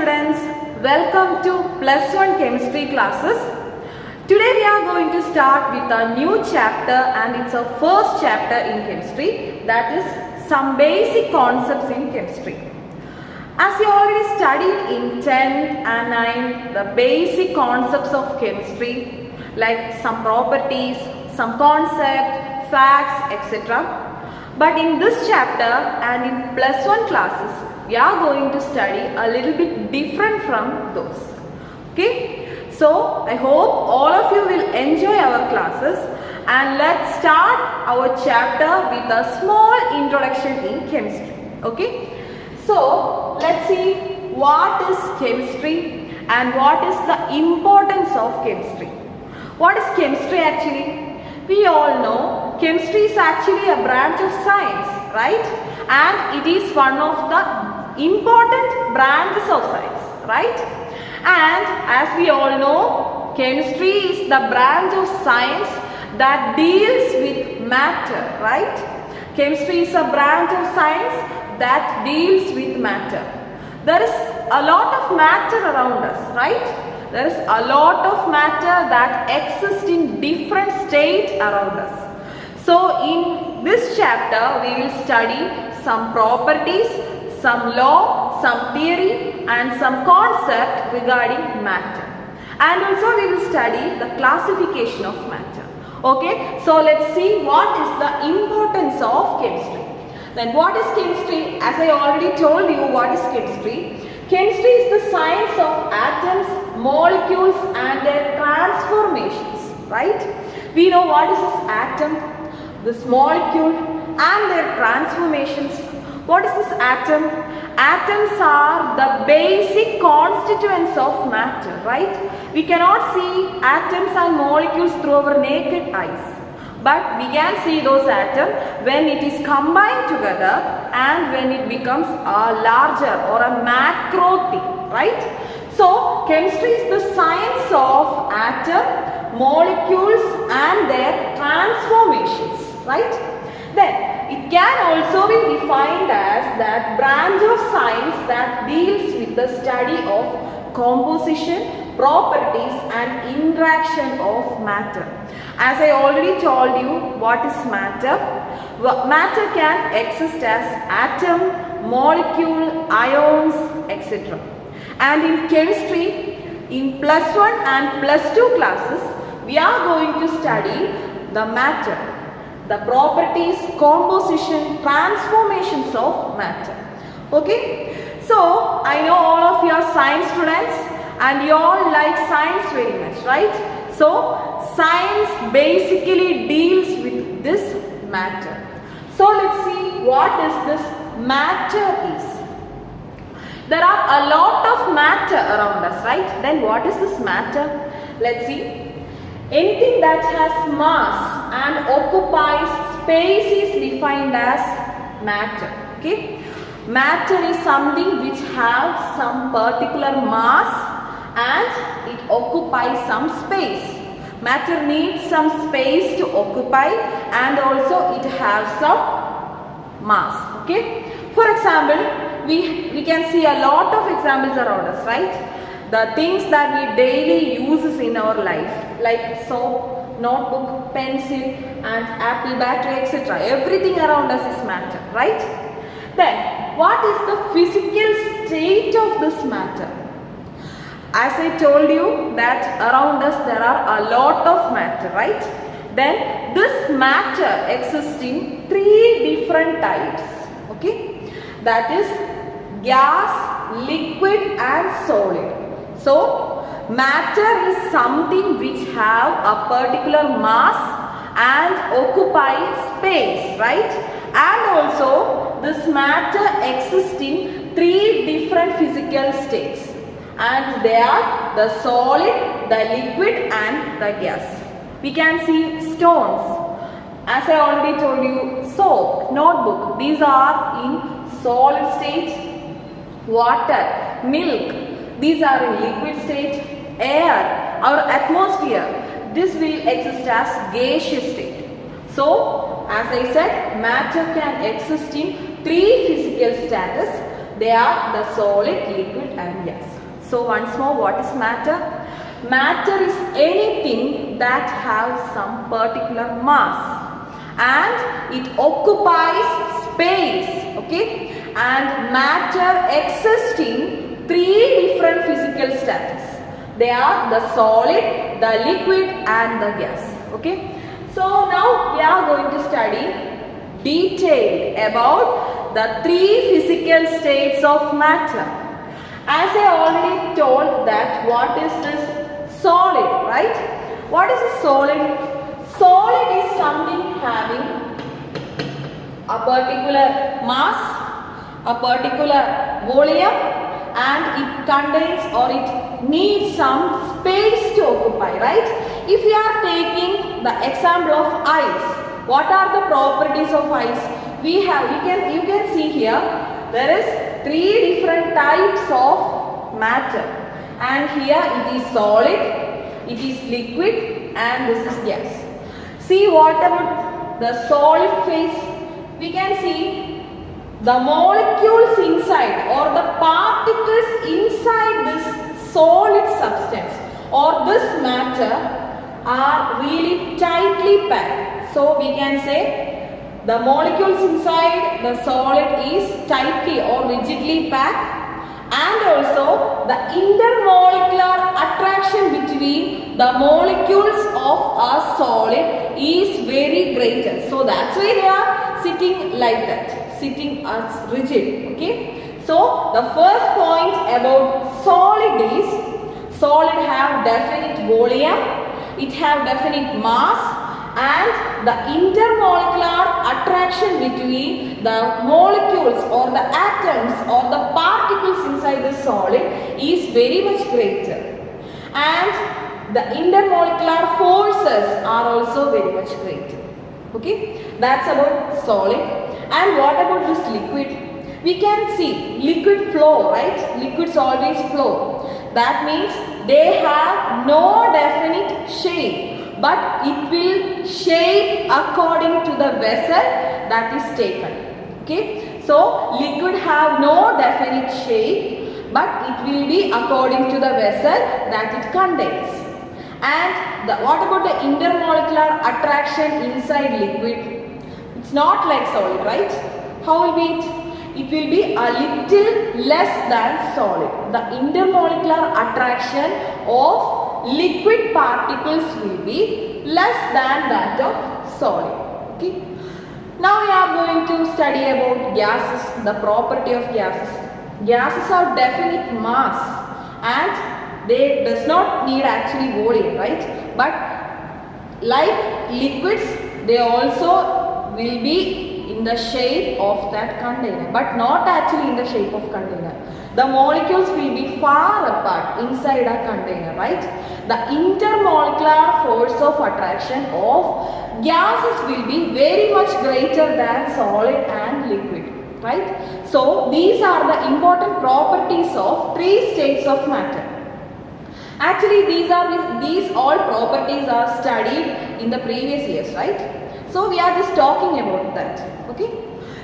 students, welcome to plus 1 chemistry classes. Today we are going to start with a new chapter and it's our first chapter in chemistry, that is some basic concepts in chemistry. As you already studied in 10 and 9 the basic concepts of chemistry like some properties, some concept, facts, etc. But in this chapter and in plus 1 classes we are going to study a little bit different from those. Okay, so I hope all of you will enjoy our classes and let's start our chapter with a small introduction in chemistry. Okay, so let's see what is chemistry and what is the importance of chemistry. What is chemistry actually? We all know chemistry is actually a branch of science, right? And it is one of the important branches of science, right? And as we all know, chemistry is the branch of science that deals with matter, right? Chemistry is a branch of science that deals with matter. There is a lot of matter around us, right? There is a lot of matter that exists in different states around us. So in this chapter we will study some properties, some law, some theory and some concept regarding matter. And also we will study the classification of matter. Okay, so let's see what is the importance of chemistry. Then what is chemistry? As I already told you what is chemistry. Chemistry is the science of atoms, molecules and their transformations, right? We know what is this atom, this molecule and their transformations. What is this atom? Atoms are the basic constituents of matter, right? We cannot see atoms and molecules through our naked eyes. But we can see those atoms when it is combined together and when it becomes a larger or a macro thing, right? So, chemistry is the science of atom, molecules and their transformations, right? Then, it can also be defined as that branch of science that deals with the study of composition, properties and interaction of matter. As I already told you what is matter. Matter can exist as atom, molecule, ions, etc. And in chemistry, in plus 1 and plus 2 classes, we are going to study the matter, the properties, composition, transformations of matter. Okay, so I know all of you are science students and you all like science very much, right? So science basically deals with this matter. So let's see what is this matter is. There are a lot of matter around us, right? Then what is this matter? Let's see. Anything that has mass and occupies space is defined as matter. Okay? Matter is something which has some particular mass and it occupies some space. Matter needs some space to occupy and also it has some mass. Okay? For example, we can see a lot of examples around us, right? The things that we daily use in our life like soap, notebook, pencil and apple battery, etc. Everything around us is matter, right? Then what is the physical state of this matter? As I told you that around us there are a lot of matter, right? Then this matter exists in 3 different types. Okay? That is gas, liquid and solid. So matter is something which have a particular mass and occupy space, right? And also this matter exists in 3 different physical states. And they are the solid, the liquid and the gas. We can see stones. As I already told you, soap, notebook, these are in solid state. Water, milk, these are in liquid state. Air, our atmosphere, this will exist as gaseous state. So, as I said, matter can exist in 3 physical status. They are the solid, liquid and gas. So once more, what is matter? Matter is anything that has some particular mass and it occupies space, okay? And matter exists in three different physical status. They are the solid, the liquid and the gas, okay? So now we are going to study detail about the three physical states of matter. As I already told that what is this solid, right? What is a solid? Solid is something having a particular mass, a particular volume and it contains or it needs some space to occupy, right? If we are taking the example of ice, what are the properties of ice? You can see here there is three different types of matter, and here it is solid, it is liquid and this is gas. See what about the solid phase? We can see the molecules inside or the particles inside this solid substance or this matter are really tightly packed. So we can say the molecules inside the solid is tightly or rigidly packed, and also the intermolecular attraction between the molecules of a solid is very greater. So that's why they are sitting like that, sitting as rigid, okay? So the first point about solid is solid have definite volume, it have definite mass and the intermolecular attraction between the molecules or the atoms or the particles inside the solid is very much greater, and the intermolecular forces are also very much greater, okay? That's about solid. And what about this liquid? We can see liquid flow, right? Liquids always flow. That means they have no definite shape, but it will shape according to the vessel that is taken, okay? So liquid have no definite shape, but it will be according to the vessel that it contains. And what about the intermolecular attraction inside liquid? It's not like solid, right? How will be it? It will be a little less than solid. The intermolecular attraction of liquid particles will be less than that of solid, okay? Now we are going to study about gases, the property of gases. Gases have definite mass and they does not need actually volume, right? But like liquids, they also will be in the shape of that container, but not actually in the shape of container. The molecules will be far apart inside a container, right? The intermolecular force of attraction of gases will be very much greater than solid and liquid, right? So these are the important properties of three states of matter. Actually these all properties are studied in the previous years, right? So we are just talking about that, okay?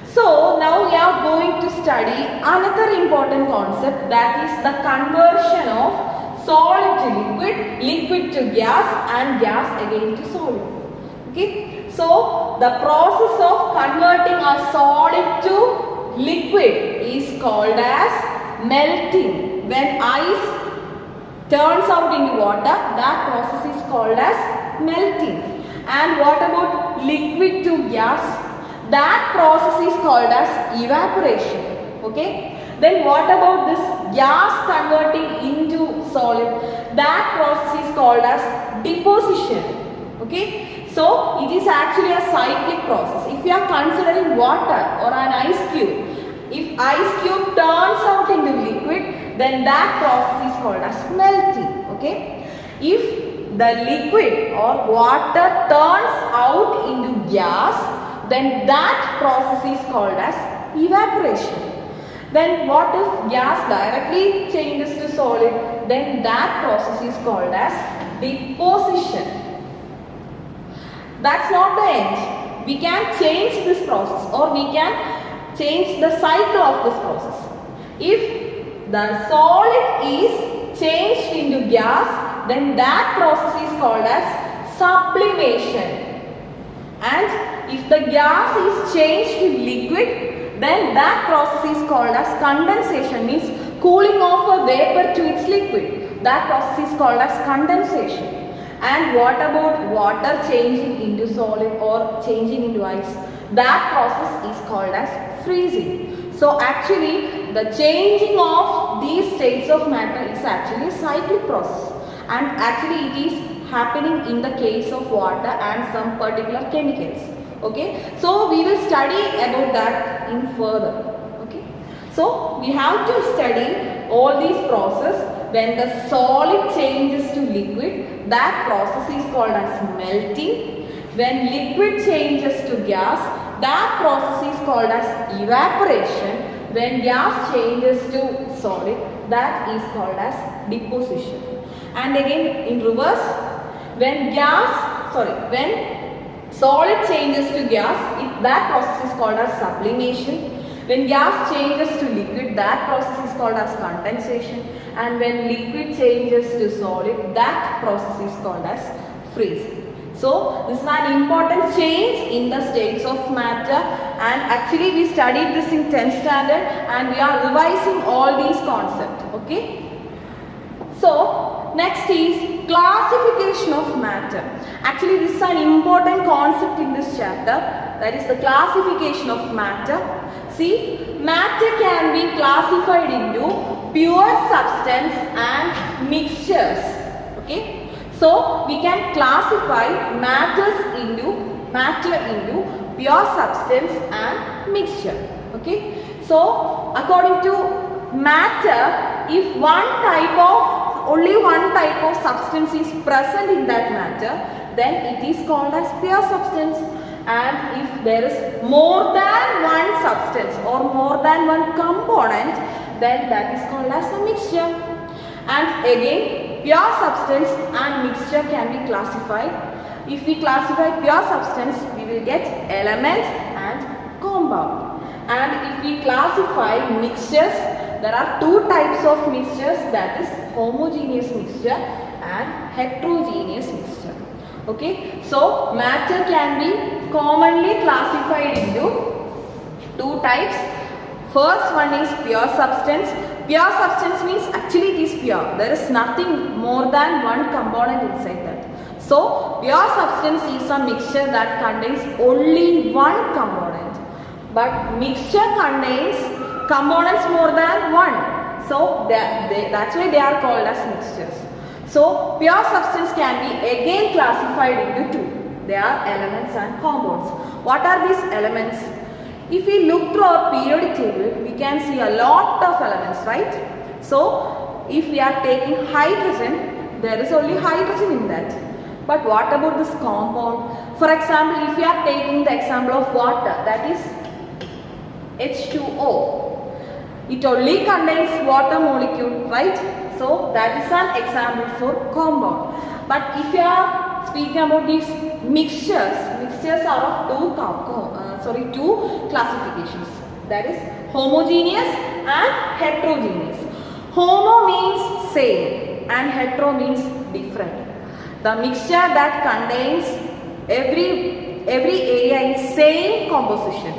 So now we are going to study another important concept, that is the conversion of solid to liquid, liquid to gas and gas again to solid, okay? So the process of converting a solid to liquid is called as melting. When ice turns out into water, that process is called as melting. And what about liquid to gas? That process is called as evaporation, okay? Then what about this gas converting into solid? That process is called as deposition, okay? So it is actually a cyclic process. If you are considering water or an ice cube, if ice cube turns out into liquid, then that process is called as melting, okay? If the liquid or water turns out into gas, then that process is called as evaporation. Then what if gas directly changes to solid? Then that process is called as deposition. That's not the end. We can change this process, or we can change the cycle of this process. If the solid is changed into gas, then that process is called as sublimation. And if the gas is changed to liquid, then that process is called as condensation, means cooling off a vapor to its liquid. That process is called as condensation. And what about water changing into solid or changing into ice? That process is called as freezing. So actually the changing of these states of matter is actually a cyclic process, and actually it is happening in the case of water and some particular chemicals. Okay, so we will study about that in further. Okay, so we have to study all these processes. When the solid changes to liquid, that process is called as melting. When liquid changes to gas, that process is called as evaporation. When gas changes to solid, that is called as deposition. And again in reverse, when solid changes to gas, that process is called as sublimation. When gas changes to liquid, that process is called as condensation. And when liquid changes to solid, that process is called as freezing. So this is an important change in the states of matter, and actually we studied this in 10th standard and we are revising all these concepts. Okay. So next is classification of matter. Actually this is an important concept in this chapter, that is the classification of matter. See, matter can be classified into pure substance and mixtures. Okay, so we can classify matter into pure substance and mixture. Okay, so according to matter, if only one type of substance is present in that matter, then it is called as pure substance. And if there is more than one substance or more than one component, then that is called as a mixture. And again, pure substance and mixture can be classified. If we classify pure substance, we will get element and compound. And if we classify mixtures, there are two types of mixtures, that is homogeneous mixture and heterogeneous mixture. Okay, so matter can be commonly classified into two types. First one is pure substance. Pure substance means actually it is pure. There is nothing more than one component inside that. So pure substance is a mixture that contains only one component. But mixture contains components more than one. So that's why they are called as mixtures. So pure substance can be again classified into two. They are elements and compounds. What are these elements? If we look through our periodic table, we can see a lot of elements, right? So if we are taking hydrogen, there is only hydrogen in that. But what about this compound? For example, if we are taking the example of water, that is H2O. It only contains water molecule, right? So that is an example for compound. But if you are speaking about these mixtures are of two classifications. That is homogeneous and heterogeneous. Homo means same and hetero means different. The mixture that contains every area in same composition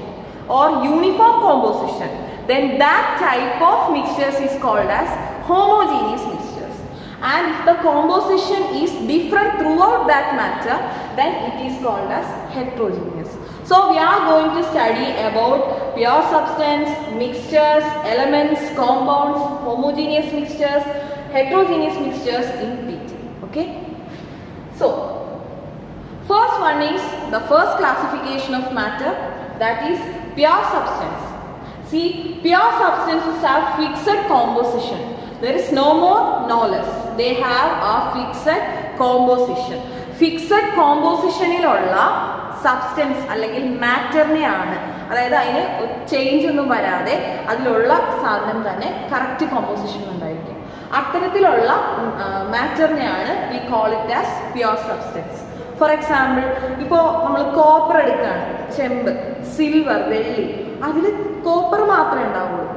or uniform composition, then that type of mixtures is called as homogeneous mixtures. And if the composition is different throughout that matter, then it is called as heterogeneous. So we are going to study about pure substance, mixtures, elements, compounds, homogeneous mixtures, heterogeneous mixtures in detail. Okay. So first one is the first classification of matter, that is pure substance. See, pure substances have fixed composition. There is no more, no less. They have a fixed composition. Fixed composition ilulla substance അല്ലെങ്കിൽ മാറ്ററിനെയാണ്, അതായത് അതിന് change ഒന്നും വരാതെ അതിലുള്ള സാധനം തന്നെ correct composition ഉണ്ടായിരിക്കും. അത്തരത്തിലുള്ള മാറ്ററിനെയാണ് we call it as pure substance. For example, ഇപ്പോൾ നമ്മൾ കോപ്പർ എടുക്കുകയാണ്, ചെമ്പ്, സിൽവർ, വെള്ളി, അതിൽ കോപ്പർ മാത്രമേ ഉണ്ടാവുള്ളൂ.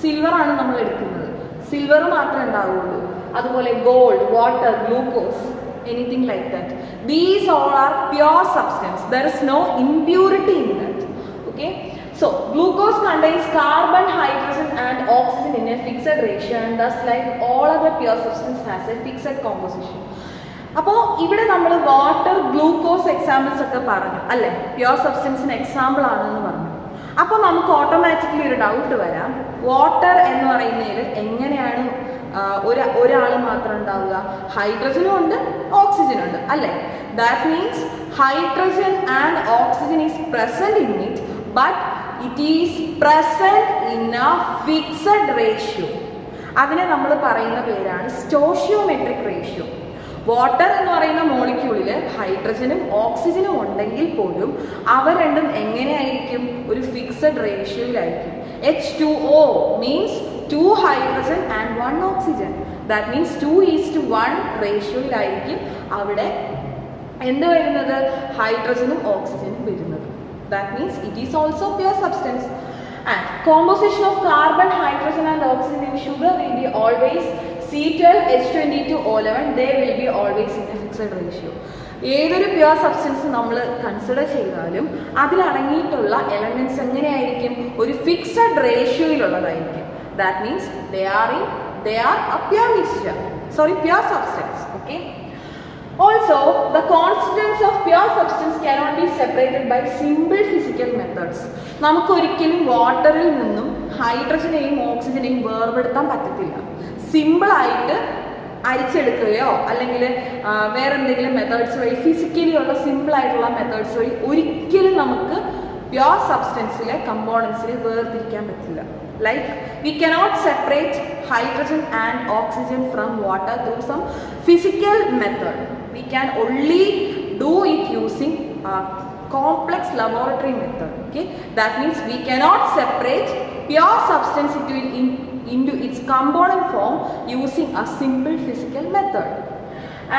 സിൽവർ ആണ് നമ്മൾ എടുക്കുന്നത്, സിൽവർ മാത്രമേ ഉണ്ടാവുള്ളൂ. അതുപോലെ gold, water, glucose, anything like that. These all are pure substance. There is no impurity in that. Okay. So glucose contains carbon, hydrogen and oxygen in a fixed ratio, and thus like all other pure substance has a fixed composition. അപ്പോൾ ഇവിടെ നമ്മൾ water, glucose examples ഒക്കെ പറഞ്ഞു അല്ലേ, pure സബ്സ്റ്റൻസിന് example ആണെന്ന് പറഞ്ഞു. അപ്പോൾ നമുക്ക് ഓട്ടോമാറ്റിക്കലി ഒരു ഡൗട്ട് വരാം, വാട്ടർ എന്ന് പറയുന്നതിൽ എങ്ങനെയാണ് ഒരാൾ മാത്രം ഉണ്ടാവുക? ഹൈഡ്രജനും ഉണ്ട്, ഓക്സിജനും ഉണ്ട് അല്ലേ. That means hydrogen and oxygen is present in it, but it is present in A fixed ratio. അതിനെ നമ്മൾ പറയുന്ന പേരാണ് സ്റ്റോഷിയോമെട്രിക് റേഷ്യോ. വാട്ടർ എന്ന് പറയുന്ന മോളിക്യൂളിൽ ഹൈഡ്രജനും ഓക്സിജനും ഉണ്ടെങ്കിൽ പോലും അവ രണ്ടും എങ്ങനെയായിരിക്കും? ഒരു fixed റേഷ്യോയിലായിരിക്കും. H2O means 2 hydrogen and 1 oxygen. That means 2:1 റേഷ്യോയിലായിരിക്കും അവിടെ എന്ത് വരുന്നത്? ഹൈഡ്രജനും ഓക്സിജനും വരുന്നത്. That means it is also pure substance. And composition of carbon, hydrogen and oxygen in sugar will be always C12H22O11. They will be always in a fixed ratio. ഏതൊരു pure substance നമ്മൾ consider ചെയ്താലും അതിലടങ്ങിയിട്ടുള്ള elements എങ്ങനെയായിരിക്കും? ഒരു fixed റേഷ്യോയിലുള്ളതായിരിക്കും. That means they are a pure mixture, pure substance. Okay. Also, the constituents of pure substance cannot be separated by simple physical methods. നമുക്ക് ഒരിക്കലും വാട്ടറിൽ നിന്നും ഹൈഡ്രജനെയും ഓക്സിജനെയും വേർപെടുത്താൻ പറ്റത്തില്ല. സിമ്പിൾ ആയിട്ട് അരിച്ചെടുക്കുകയോ അല്ലെങ്കിൽ വേറെ എന്തെങ്കിലും മെത്തേഡ്സ് വഴി, ഫിസിക്കലി ഉള്ള സിമ്പിൾ ആയിട്ടുള്ള മെത്തേഡ്സ് വഴി ഒരിക്കലും നമുക്ക് പ്യുവർ സബ്സ്റ്റൻസിലെ കമ്പോണൻസിനെ വേർതിരിക്കാൻ പറ്റില്ല. Like we cannot separate hydrogen and oxygen from water through some physical method. We can only do it using a complex laboratory method. Okay, that means we cannot separate pure substance into its component form using a simple physical method.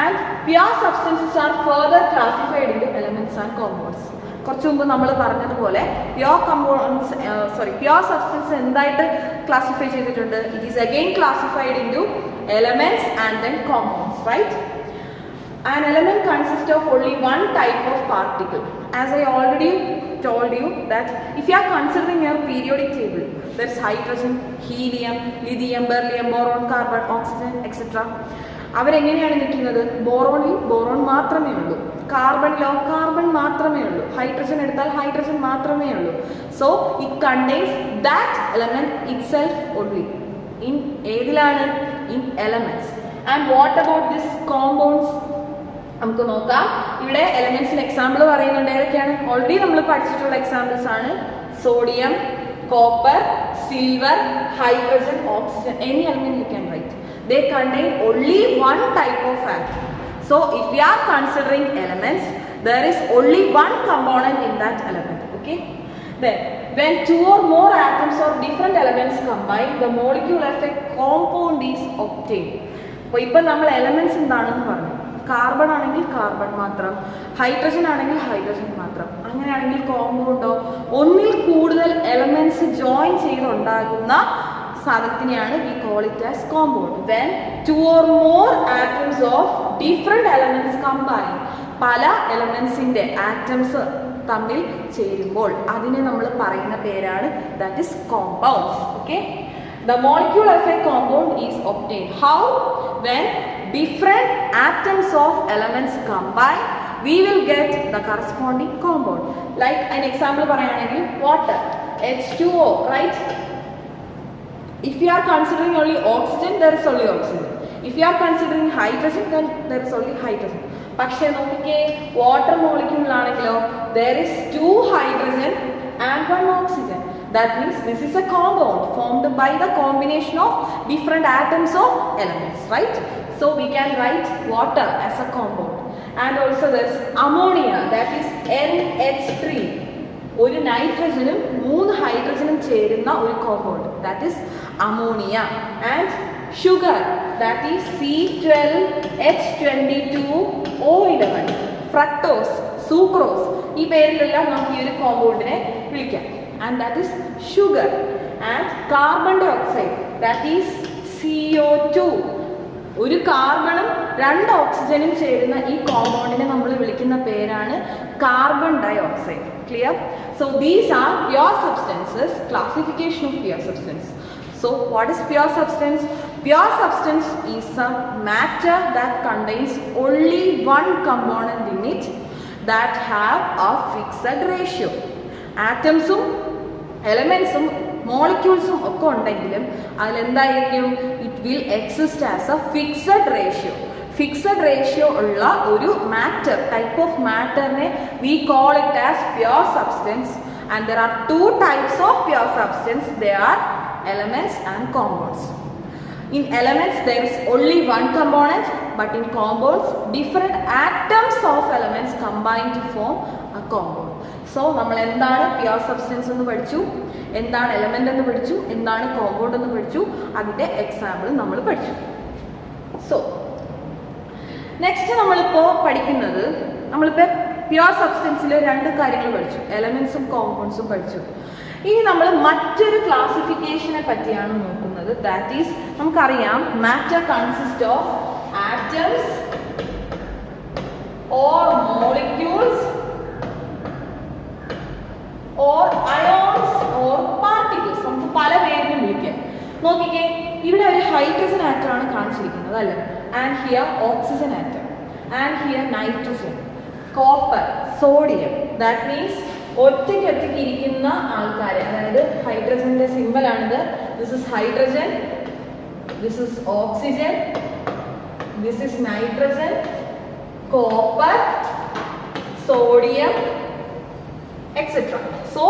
And pure substances are further classified into elements and compounds. കുറച്ച് മുമ്പ് നമ്മൾ പറഞ്ഞതുപോലെ pure substance എന്തായിട്ട് classify ചെയ്തിട്ടുണ്ട്? It is again classified into elements and then compounds, right? An element consists of only one type of particle. As I already told you that if you are considering your periodic table, there's hydrogen, helium, lithium, beryllium, boron, carbon, oxygen, etc. അവരെങ്ങനെയാണ് നിൽക്കുന്നത്? ബോറോണിൽ boron മാത്രമേ ഉള്ളൂ, കാർബണിലോ carbon മാത്രമേ ഉള്ളൂ, hydrogen എടുത്താൽ hydrogen മാത്രമേ ഉള്ളൂ. So it contains that element itself only. In ഏതിലാണ്? In elements. And what about this compounds? നമുക്ക് നോക്കാം. ഇവിടെ എലമെന്റ്സിന് എക്സാമ്പിൾ പറയുന്നുണ്ട്. ഏതൊക്കെയാണ്? ഓൾറെഡി നമ്മൾ പഠിച്ചിട്ടുള്ള എക്സാമ്പിൾസ് ആണ്. Sodium, copper, silver, hydrogen, oxygen. Any element you can write. They contain only one type of atom. So if we are considering elements, there is only one component in that element. Okay. Then when two or more atoms or different elements combine, the molecule of a compound is obtained. അപ്പോൾ ഇപ്പോൾ നമ്മൾ elements എന്താണെന്ന് പറഞ്ഞു. Carbon ആണെങ്കിൽ carbon മാത്രം, hydrogen ആണെങ്കിൽ hydrogen മാത്രം. അങ്ങനെയാണെങ്കിൽ കോമ്പൗണ്ടോ? ഒന്നിൽ കൂടുതൽ എലമെന്റ്സ് ജോയിൻ ചെയ്തുണ്ടാകുന്ന സാധനത്തിനെയാണ് we call it as compound. When two or more atoms of different elements combine, പല എലമെന്റ്സിന്റെ ആറ്റംസ് തമ്മിൽ ചേരുമ്പോൾ അതിനെ നമ്മൾ പറയുന്ന പേരാണ് that is compounds. Okay. The molecule of a compound is obtained. How? When different atoms of elements combine, we will get the corresponding compound. Like an example പറയുകയാണെങ്കിൽ water, H2O, right? If you are considering only oxygen, there is only oxygen. If you are considering hydrogen, then there is only hydrogen. പക്ഷേ നോക്കിക്കേ, water മോളിക്യൂളിലാണെങ്കിലോ there is 2 hydrogen and 1 oxygen. That means this is a compound formed by the combination of different atoms of elements, right? So we can write water as a compound. And also there is ammonia, that is NH3. ഒരു നൈട്രജനും 3 ഹൈഡ്രജനും ചേരുന്ന ഒരു compound, that is ammonia. And sugar, that is C12H22O11. Fructose, sucrose, ഈ പേരിലെല്ലാം നമുക്ക് ഈ ഒരു കോമ്പൗണ്ടിനെ വിളിക്കാം. And that is sugar. and carbon dioxide, that is CO2. ഒരു കാർബണും 2 ഓക്സിജനും ചേരുന്ന ഈ കോമ്പൗണ്ടിനെ നമ്മൾ വിളിക്കുന്ന പേരാണ് carbon dioxide. Clear? So these are pure substances. Classification of pure substance. So what is pure substance? Pure substance is a matter that contains only one component in it that have a fixed ratio. Atomsum, elementsum, moleculesum ഒക്കെ ഉണ്ടെങ്കിലും അതിലെന്തായിരിക്കും? It will exist as a fixed ratio. Fixed ratio ഉള്ള ഒരു matter, type of മാറ്ററിനെ we call it as pure substance. And there are 2 types of pure substance. They are elements and compounds. In elements there is only one component, but in compounds different atoms of elements combine to form a compound. So നമ്മൾ എന്താണ് pure substance എന്ന് പഠിച്ചു, എന്താണ് element എന്ന് പഠിച്ചു, എന്താണ് compound എന്ന് പഠിച്ചു, അതിന്റെ എക്സാമ്പിൾ നമ്മൾ പഠിച്ചു. സോ നെക്സ്റ്റ് നമ്മളിപ്പോൾ പഠിക്കുന്നത്, നമ്മളിപ്പോൾ പ്യുവർ സബ്സ്റ്റൻസിൽ 2 കാര്യങ്ങൾ പഠിച്ചു, എലമെന്റ്സും കോമ്പൗണ്ട്സും പഠിച്ചു. ഇനി നമ്മൾ മറ്റൊരു ക്ലാസിഫിക്കേഷനെ പറ്റിയാണ് നോക്കുന്നത്. ദാറ്റ് ഈസ്, നമുക്കറിയാം matter consist of atoms or molecules or ions or particles. നമുക്ക് പല പേരിലും വിളിക്കാം. നോക്കിക്കേ, ഇവിടെ ഒരു ഹൈഡ്രജൻ ആറ്റം ആണ് കാണിച്ചിരിക്കുന്നത് അല്ലേ? And here oxygen atom, and here nitrogen, copper, sodium. That means ഒറ്റയ്ക്ക് ഇരിക്കുന്ന ആൾക്കാരെ, അതായത് ഹൈഡ്രജന്റെ സിമ്പൽ ആണിത്. This is hydrogen, this is oxygen, this is nitrogen, copper, sodium, etc. So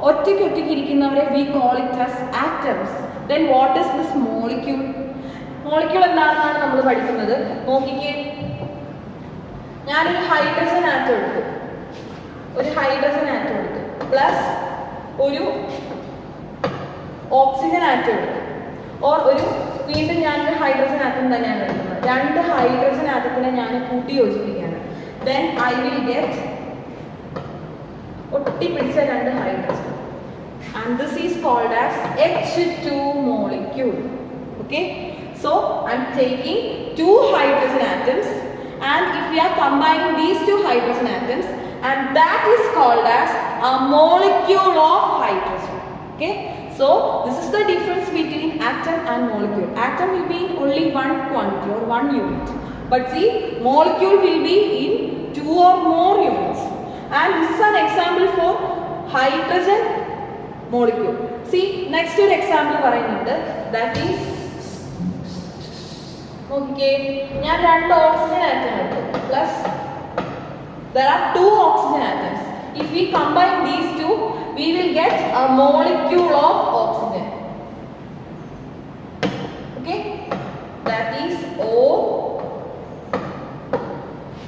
ഒറ്റയ്ക്ക് ഇരിക്കുന്നവരെ we call it as atoms. Then what is this molecule? Molecule എന്താണെന്നാണ് നമ്മൾ പഠിക്കുന്നത്. നോക്കിക്കേ, ഞാനൊരു ഹൈഡ്രജൻ ആറ്റം എടുത്തു, പ്ലസ് ഒരു ഓക്സിജൻ ആറ്റം എടുത്തു, ഓർ വീണ്ടും ഞാനൊരു ഹൈഡ്രജൻ ആറ്റം തന്നെയാണ് എടുക്കുന്നത്. 2 ഹൈഡ്രജൻ ആറ്റത്തിനെ ഞാൻ കൂട്ടി യോജിപ്പിക്കുകയാണ്. Then I will get ഒട്ടിപ്പിടിച്ച 2 hydrogen, and this is called as H2 molecule. Okay, so I'm taking 2 hydrogen atoms, and if we are combining these 2 hydrogen atoms, and that is called as a molecule of hydrogen. Okay, so this is the difference between atom and molecule. Atom will be in only one quantity or one unit, but see, molecule will be in 2 or more units. And this is an example for hydrogen molecule. See, next ഒരു example പറയുന്നുണ്ട്. That is, okay, ഞാൻ 2 oxygen atom എടുത്തു, plus there are 2 oxygen atoms. If we combine these 2, we will get a molecule of oxygen. Okay, that is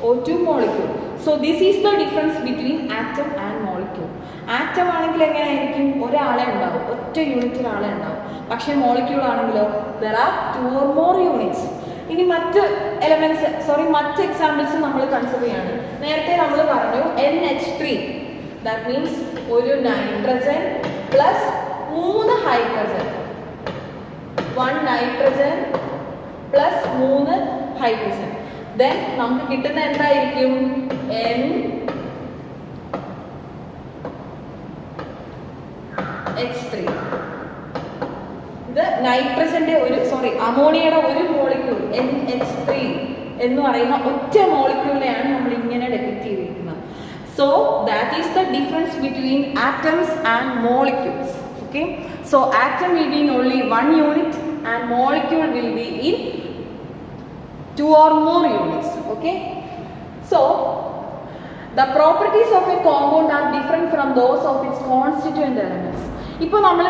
O2 molecule. So this is the difference between atom and molecule. Atom ആണെങ്കിൽ എങ്ങനെയായിരിക്കും? ഒരാളെ ഉണ്ടാവും, ഒറ്റ യൂണിറ്റിൽ ആളെ ഉണ്ടാവും. പക്ഷേ molecule ആണെങ്കിലോ there are 2 or more units. ഇനി മറ്റ് മറ്റ് എക്സാമ്പിൾസ് നമ്മൾ കൺസിഡർ ചെയ്യാണ്. നേരത്തെ നമ്മൾ പറഞ്ഞു NH3, that means ഒരു nitrogen plus 3 hydrogen, 1 nitrogen plus 3 hydrogen. Then നമുക്ക് കിട്ടുന്ന എന്തായിരിക്കും? NH3. ഇത് നൈട്രജന്റെ അമോണിയയുടെ ഒരു മോളിക്യൂൾ NH3 എന്ന് പറയുന്ന ഒറ്റ മോളിക്യൂളിനെയാണ് നമ്മൾ ഇങ്ങനെ ഡെപിക്ട് ചെയ്തിരിക്കുന്നത്. So that is the difference between atoms and molecules. Okay, so atom will be in only one unit and molecule will be in 2 or more units. Okay, so the properties of a compound are different from those of its constituent elements. ഇപ്പോൾ നമ്മൾ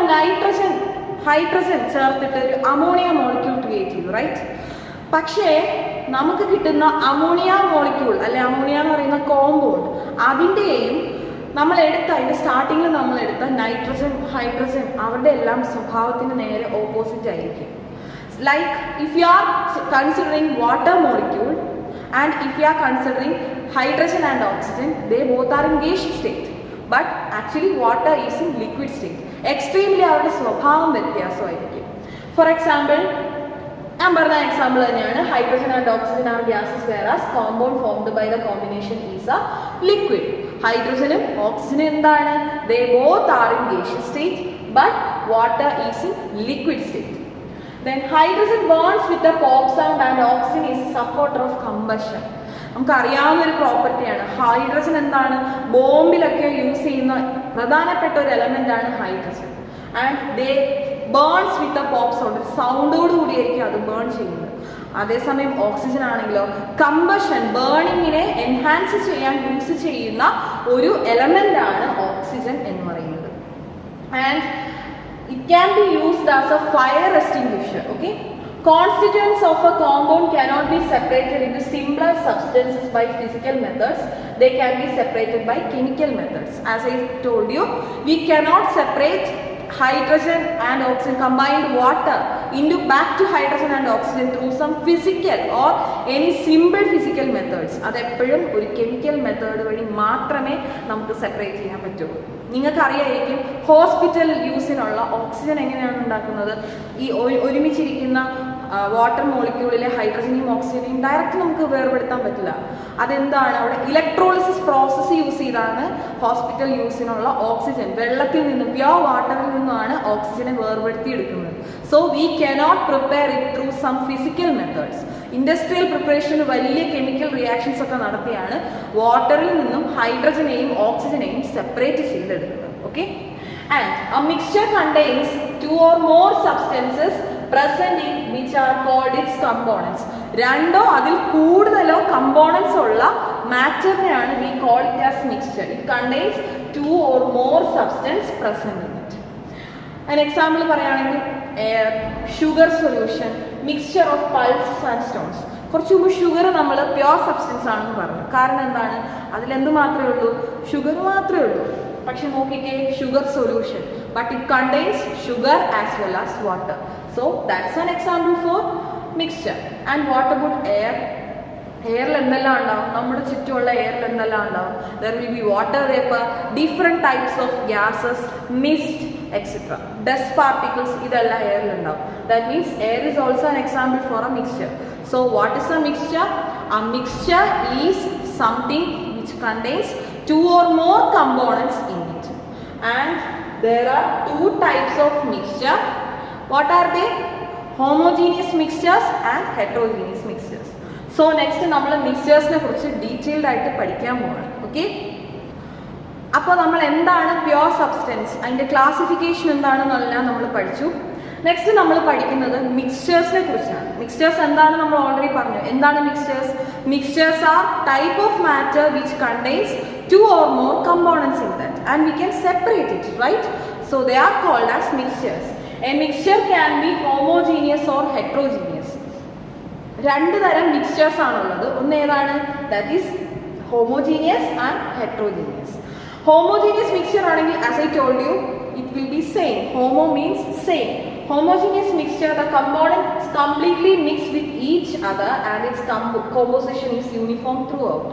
hydrogen ചേർത്തിട്ട് ഒരു ammonia molecule create ചെയ്തു, right? പക്ഷേ നമുക്ക് കിട്ടുന്ന ammonia molecule അല്ലെ ammonia എന്ന് പറയുന്ന കോമ്പൗണ്ട്, അതിൻ്റെയും അതിൻ്റെ സ്റ്റാർട്ടിങ്ങിൽ നമ്മളെടുത്ത നൈട്രജൻ, ഹൈഡ്രജൻ, അവരുടെ എല്ലാം സ്വഭാവത്തിന് നേരെ ഓപ്പോസിറ്റ് ആയിരിക്കും. Like if you are considering water molecule and if you are considering hydrogen and oxygen, they both are in gaseous state, but actually water is in liquid state. Extremely അവരുടെ സ്വഭാവം വ്യത്യാസമായിരിക്കും. For example, ഞാൻ പറഞ്ഞ example തന്നെയാണ്, hydrogen and oxygen are gases whereas compound formed by the combination is a liquid. ഹൈഡ്രജനും ഓക്സിജനും എന്താണ്? They both are in gaseous state but water is in liquid state. Then hydrogen burns with a pop sound and oxygen is supporter of combustion. നമുക്ക് അറിയാവുന്ന ഒരു പ്രോപ്പർട്ടിയാണ്. Hydrogen എന്താണ്? ബോംബിലൊക്കെ use ചെയ്യുന്ന പ്രധാനപ്പെട്ട ഒരു എലമെന്റ് ആണ് hydrogen. And they burns with a pop sound, സൗണ്ടോട് കൂടിയായിരിക്കും അത് ബേൺ ചെയ്യുന്നത്. അതേസമയം ഓക്സിജൻ ആണെങ്കിലോ കമ്പഷൻ, ബേണിങ്ങിനെ എൻഹാൻസ് ചെയ്യാൻ യൂസ് ചെയ്യുന്ന ഒരു എലമെന്റ് ആണ് ഓക്സിജൻ എന്ന് പറയുന്നത്. And it can be used as a fire extinguisher. Okay, constituents of a compound cannot be separated into simpler substances by physical methods. They can be separated by chemical methods. As I told you, we cannot separate hydrogen and oxygen, combined water into back to hydrogen and oxygen through some physical or any simple physical methods. അത് എപ്പോഴും ഒരു chemical method വഴി മാത്രമേ നമുക്ക് separate ചെയ്യാൻ പറ്റുള്ളൂ. നിങ്ങൾക്ക് അറിയായിരിക്കും ഹോസ്പിറ്റൽ യൂസിനുള്ള ഓക്സിജൻ എങ്ങനെയാണ് ഉണ്ടാക്കുന്നത്. ഈ ഒരുമിച്ചിരിക്കുന്ന വാട്ടർ മോളിക്യൂളിലെ ഹൈഡ്രജനെയും ഓക്സിജനെയും ഡയറക്റ്റ് നമുക്ക് വേർപെടുത്താൻ പറ്റില്ല. അതെന്താണ്? അവിടെ ഇലക്ട്രോളിസിസ് പ്രോസസ്സ് യൂസ് ചെയ്താണ് ഹോസ്പിറ്റൽ യൂസിനുള്ള ഓക്സിജൻ, വെള്ളത്തിൽ നിന്നും പ്യുവർ വാട്ടറിൽ നിന്നുമാണ് ഓക്സിജനെ വേർപെടുത്തി എടുക്കുന്നത്. So we cannot prepare it through some physical methods. Industrial പ്രിപ്പറേഷന് വലിയ കെമിക്കൽ റിയാക്ഷൻസ് ഒക്കെ നടത്തിയാണ് വാട്ടറിൽ നിന്നും ഹൈഡ്രജനെയും ഓക്സിജനെയും സെപ്പറേറ്റ് ചെയ്തെടുക്കുന്നത്. Okay, and a mixture contains two or more substances present in which are called its components. രണ്ടോ അതിൽ കൂടുതലോ കമ്പോണൻസ് ഉള്ള മാറ്ററിനെയാണ് we call it as mixture. It contains two or more substance present in it. An example പറയുകയാണെങ്കിൽ air, sugar solution, mixture of pulses and stones. കുറച്ച് മുമ്പ് sugar നമ്മൾ pure substance ആണെന്ന് പറഞ്ഞു. കാരണം എന്താണ്? അതിലെന്ത് മാത്രമേ ഉള്ളൂ? ഷുഗർ മാത്രമേ ഉള്ളൂ. പക്ഷെ നോക്കിക്കേ, sugar solution, but it contains sugar as well as water. So that's an example for mixture. And what about air? എയറിൽ എന്തെല്ലാം ഉണ്ടാവും? നമ്മുടെ ചുറ്റുമുള്ള എയറിൽ എന്തെല്ലാം ഉണ്ടാവും? There will be water vapour, different types of gases, mist, etcetera, dust particles, ഇതെല്ലാം എയറിൽ ഉണ്ടാവും. That means air is also an example for a mixture. So what is a mixture? A mixture is something which contains two or more components in it. And there are two types of mixture. What are they? Homogeneous mixtures and heterogeneous mixtures. So next നമ്മൾ മിക്സ്ചേഴ്സിനെ കുറിച്ച് detailed ആയിട്ട് പഠിക്കാൻ പോവാണ്. Okay, അപ്പോൾ നമ്മൾ എന്താണ് pure substance, അതിൻ്റെ classification എന്താണെന്നെല്ലാം നമ്മൾ പഠിച്ചു. നെക്സ്റ്റ് നമ്മൾ പഠിക്കുന്നത് മിക്സ്ചേഴ്സിനെ കുറിച്ചാണ്. മിക്സ്ചേഴ്സ് എന്താണ് നമ്മൾ ഓൾറെഡി പറഞ്ഞു. എന്താണ് mixtures? Mixtures are type of matter which contains two or more components in that and we can separate it, right? So they are called as mixtures. A mixture can be homogeneous or heterogeneous. രണ്ട് തരം mixtures ആണുള്ളത്. ഒന്ന് ഏതാണ്? That is homogeneous and heterogeneous. Homogeneous mixture ആണെങ്കിൽ as I told you it will be same. Homo means same. Homogeneous mixture, the components completely mixed with each other and its composition is uniform throughout.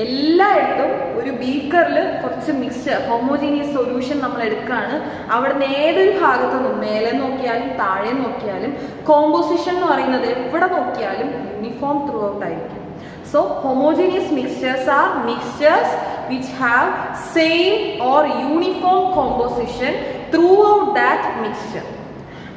എല്ലായിടത്തും ഒരു ബീക്കറിൽ കുറച്ച് mixture, homogeneous solution നമ്മൾ എടുക്കുകയാണ്. അവിടെ നിന്ന് ഏതൊരു ഭാഗത്തു നിന്നും, മേലെ നോക്കിയാലും താഴെ നോക്കിയാലും, കോമ്പോസിഷൻ എന്ന് പറയുന്നത് എവിടെ നോക്കിയാലും യൂണിഫോം ത്രൂ ഔട്ട് ആയിരിക്കും. So homogeneous mixtures are mixtures which have same or uniform composition throughout that mixture.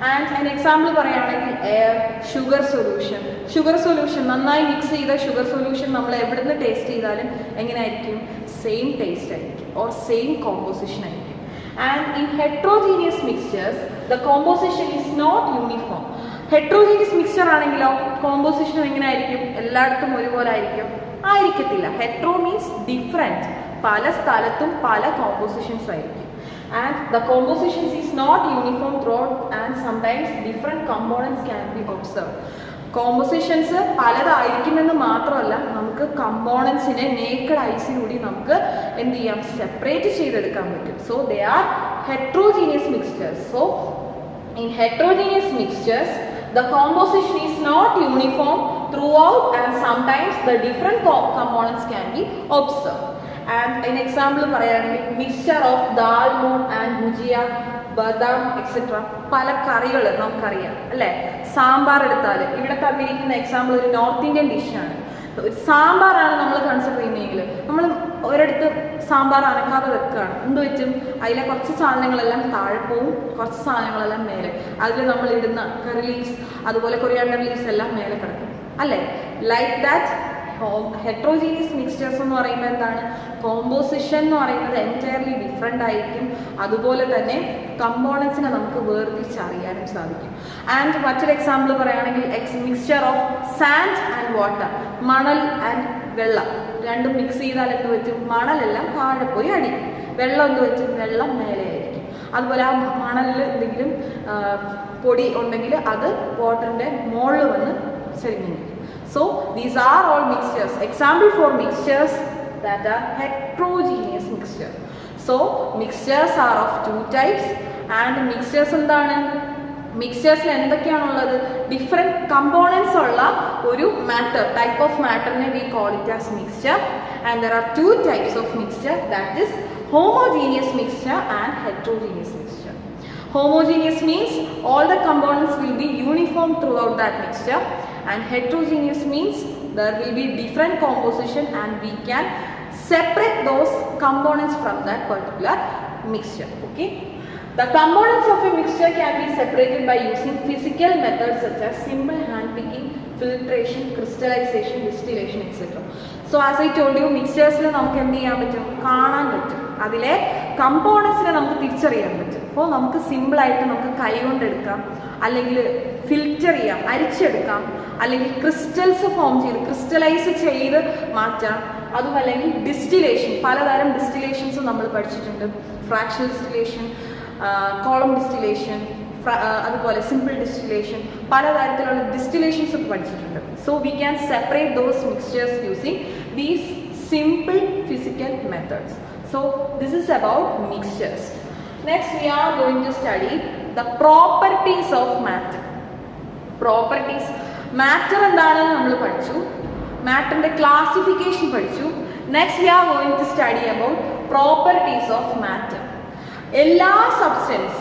And an example പറയുകയാണെങ്കിൽ air, sugar solution. Sugar solution നന്നായി മിക്സ് ചെയ്ത ഷുഗർ സൊല്യൂഷൻ നമ്മൾ എവിടെ നിന്ന് ടേസ്റ്റ് ചെയ്താലും എങ്ങനെയായിരിക്കും? സെയിം ടേസ്റ്റ് ആയിരിക്കും or സെയിം കോമ്പോസിഷൻ ആയിരിക്കും. And in heterogeneous mixtures the composition is not uniform. Heterogeneous mixture ആണെങ്കിലോ കോമ്പോസിഷൻ എങ്ങനെ ആയിരിക്കും? എല്ലായിടത്തും ഒരുപോലെ ആയിരിക്കും? ആയിരിക്കത്തില്ല. ഹെട്രോ മീൻസ് ഡിഫറെൻറ്റ്, പല സ്ഥലത്തും പല കോമ്പോസിഷൻസ് ആയിരിക്കും. And the compositions is not uniform throughout and sometimes different components can be observe. Compositions പലതായിരിക്കുമെന്ന് മാത്രമല്ല, നമുക്ക് കമ്പോണൻസിനെ നേക്കഡ് ഐസിലൂടെ നമുക്ക് എന്ത് ചെയ്യാം? സെപ്പറേറ്റ് ചെയ്തെടുക്കാൻ പറ്റും. So they are heterogeneous mixtures. So in heterogeneous mixtures the composition is not uniform throughout and sometimes the different components can be observed. And an example പറയുകയാണെങ്കിൽ mixture of dal, mood and bhujia. ബദാം etcetera പല കറികൾ നമുക്കറിയാം അല്ലേ. സാമ്പാർ എടുത്താൽ ഇവിടെ തന്നിരിക്കുന്ന example ഒരു നോർത്ത് ഇന്ത്യൻ ഡിഷാണ്. ഒരു സാമ്പാറാണ് നമ്മൾ കൺസിഡർ ചെയ്യുന്നതെങ്കിൽ നമ്മൾ ഒരിടത്ത് സാമ്പാർ അനക്കാതെ വെക്കുകയാണ്, എന്ത് വെച്ചും അതിലെ കുറച്ച് സാധനങ്ങളെല്ലാം താഴെ പോവും, കുറച്ച് സാധനങ്ങളെല്ലാം മേലെ, അതിൽ നമ്മൾ ഇടുന്ന കറി ലീവ്സ് അതുപോലെ കൊറിയാണ്ടർ ലീവ്സ് എല്ലാം മേലെ കിടക്കും അല്ലേ. ലൈക്ക് ദാറ്റ് ഹെട്രോജീനിയസ് മിക്സ്ചേഴ്സ് എന്ന് പറയുമ്പോൾ എന്താണ്, കോമ്പോസിഷൻ എന്ന് പറയുന്നത് എൻറ്റയർലി ഡിഫറെൻ്റ് ആയിരിക്കും. അതുപോലെ തന്നെ കമ്പോണൻസിനെ നമുക്ക് വേർതിരിച്ചറിയാനും സാധിക്കും. ആൻഡ് മറ്റൊരു എക്സാമ്പിൾ പറയുകയാണെങ്കിൽ mixture of sand and water, മണൽ ആൻഡ് വെള്ളം രണ്ടും മിക്സ് ചെയ്താൽ എന്ത് പറ്റും, മണലെല്ലാം താഴെ പോയി അടിക്കും, വെള്ളം എന്ത് പറ്റും, വെള്ളം മേലെ ആയിരിക്കും. അതുപോലെ ആ മണലിൽ എന്തെങ്കിലും പൊടി ഉണ്ടെങ്കിൽ അത് വാട്ടറിൻ്റെ മുകളിൽ വന്ന് ചെരിഞ്ഞിരിക്കും. So these are all mixtures. Example for mixtures that are heterogeneous mixture. So mixtures are of two types and mixtures എന്താണ്, മിക്സ്ചേഴ്സിൽ എന്തൊക്കെയാണുള്ളത്, ഡിഫറെൻറ്റ് കമ്പോണൻസ് ഉള്ള ഒരു മാറ്റർ, ടൈപ്പ് ഓഫ് മാറ്ററിനെ we call it as mixture. And there are two types of mixture, that is homogeneous mixture and heterogeneous mixture. Homogeneous means all the components will be uniform throughout that mixture, and heterogeneous means there will be different composition and we can separate those components from that particular mixture. Okay, the components of a mixture can be separated by using physical methods such as simple hand picking, filtration, crystallization, distillation, etc. So as I told you, mixtures നമുക്ക് എന്ത് ചെയ്യാൻ പറ്റും, കാണാൻ പറ്റും, അതിലെ കമ്പോണൻസിനെ നമുക്ക് തിരിച്ചറിയാൻ പറ്റും. അപ്പോൾ നമുക്ക് സിമ്പിളായിട്ട് നമുക്ക് കൈ കൊണ്ടെടുക്കാം, അല്ലെങ്കിൽ ഫിൽറ്റർ ചെയ്യാം, അരിച്ചെടുക്കാം, അല്ലെങ്കിൽ ക്രിസ്റ്റൽസ് ഫോം ചെയ്ത് ക്രിസ്റ്റലൈസ് ചെയ്ത് മാറ്റാം. അതും അല്ലെങ്കിൽ ഡിസ്റ്റിലേഷൻ, പലതരം ഡിസ്റ്റിലേഷൻസ് നമ്മൾ പഠിച്ചിട്ടുണ്ട്. ഫ്രാക്ഷണൽ ഡിസ്റ്റിലേഷൻ, കോളം ഡിസ്റ്റിലേഷൻ, അതുപോലെ സിമ്പിൾ ഡിസ്റ്റിലേഷൻ, പലതരത്തിലുള്ള ഡിസ്റ്റിലേഷൻസ് പഠിച്ചിട്ടുണ്ട്. So we can separate those mixtures using these simple physical methods. So this is about mixtures. Next we are going to study the properties of matter. Properties, matter എന്താണെന്ന് നമ്മൾ പഠിച്ചു, മാറ്ററിന്റെ classification പഠിച്ചു. Next we are going to study about properties of matter. എല്ലാ substance,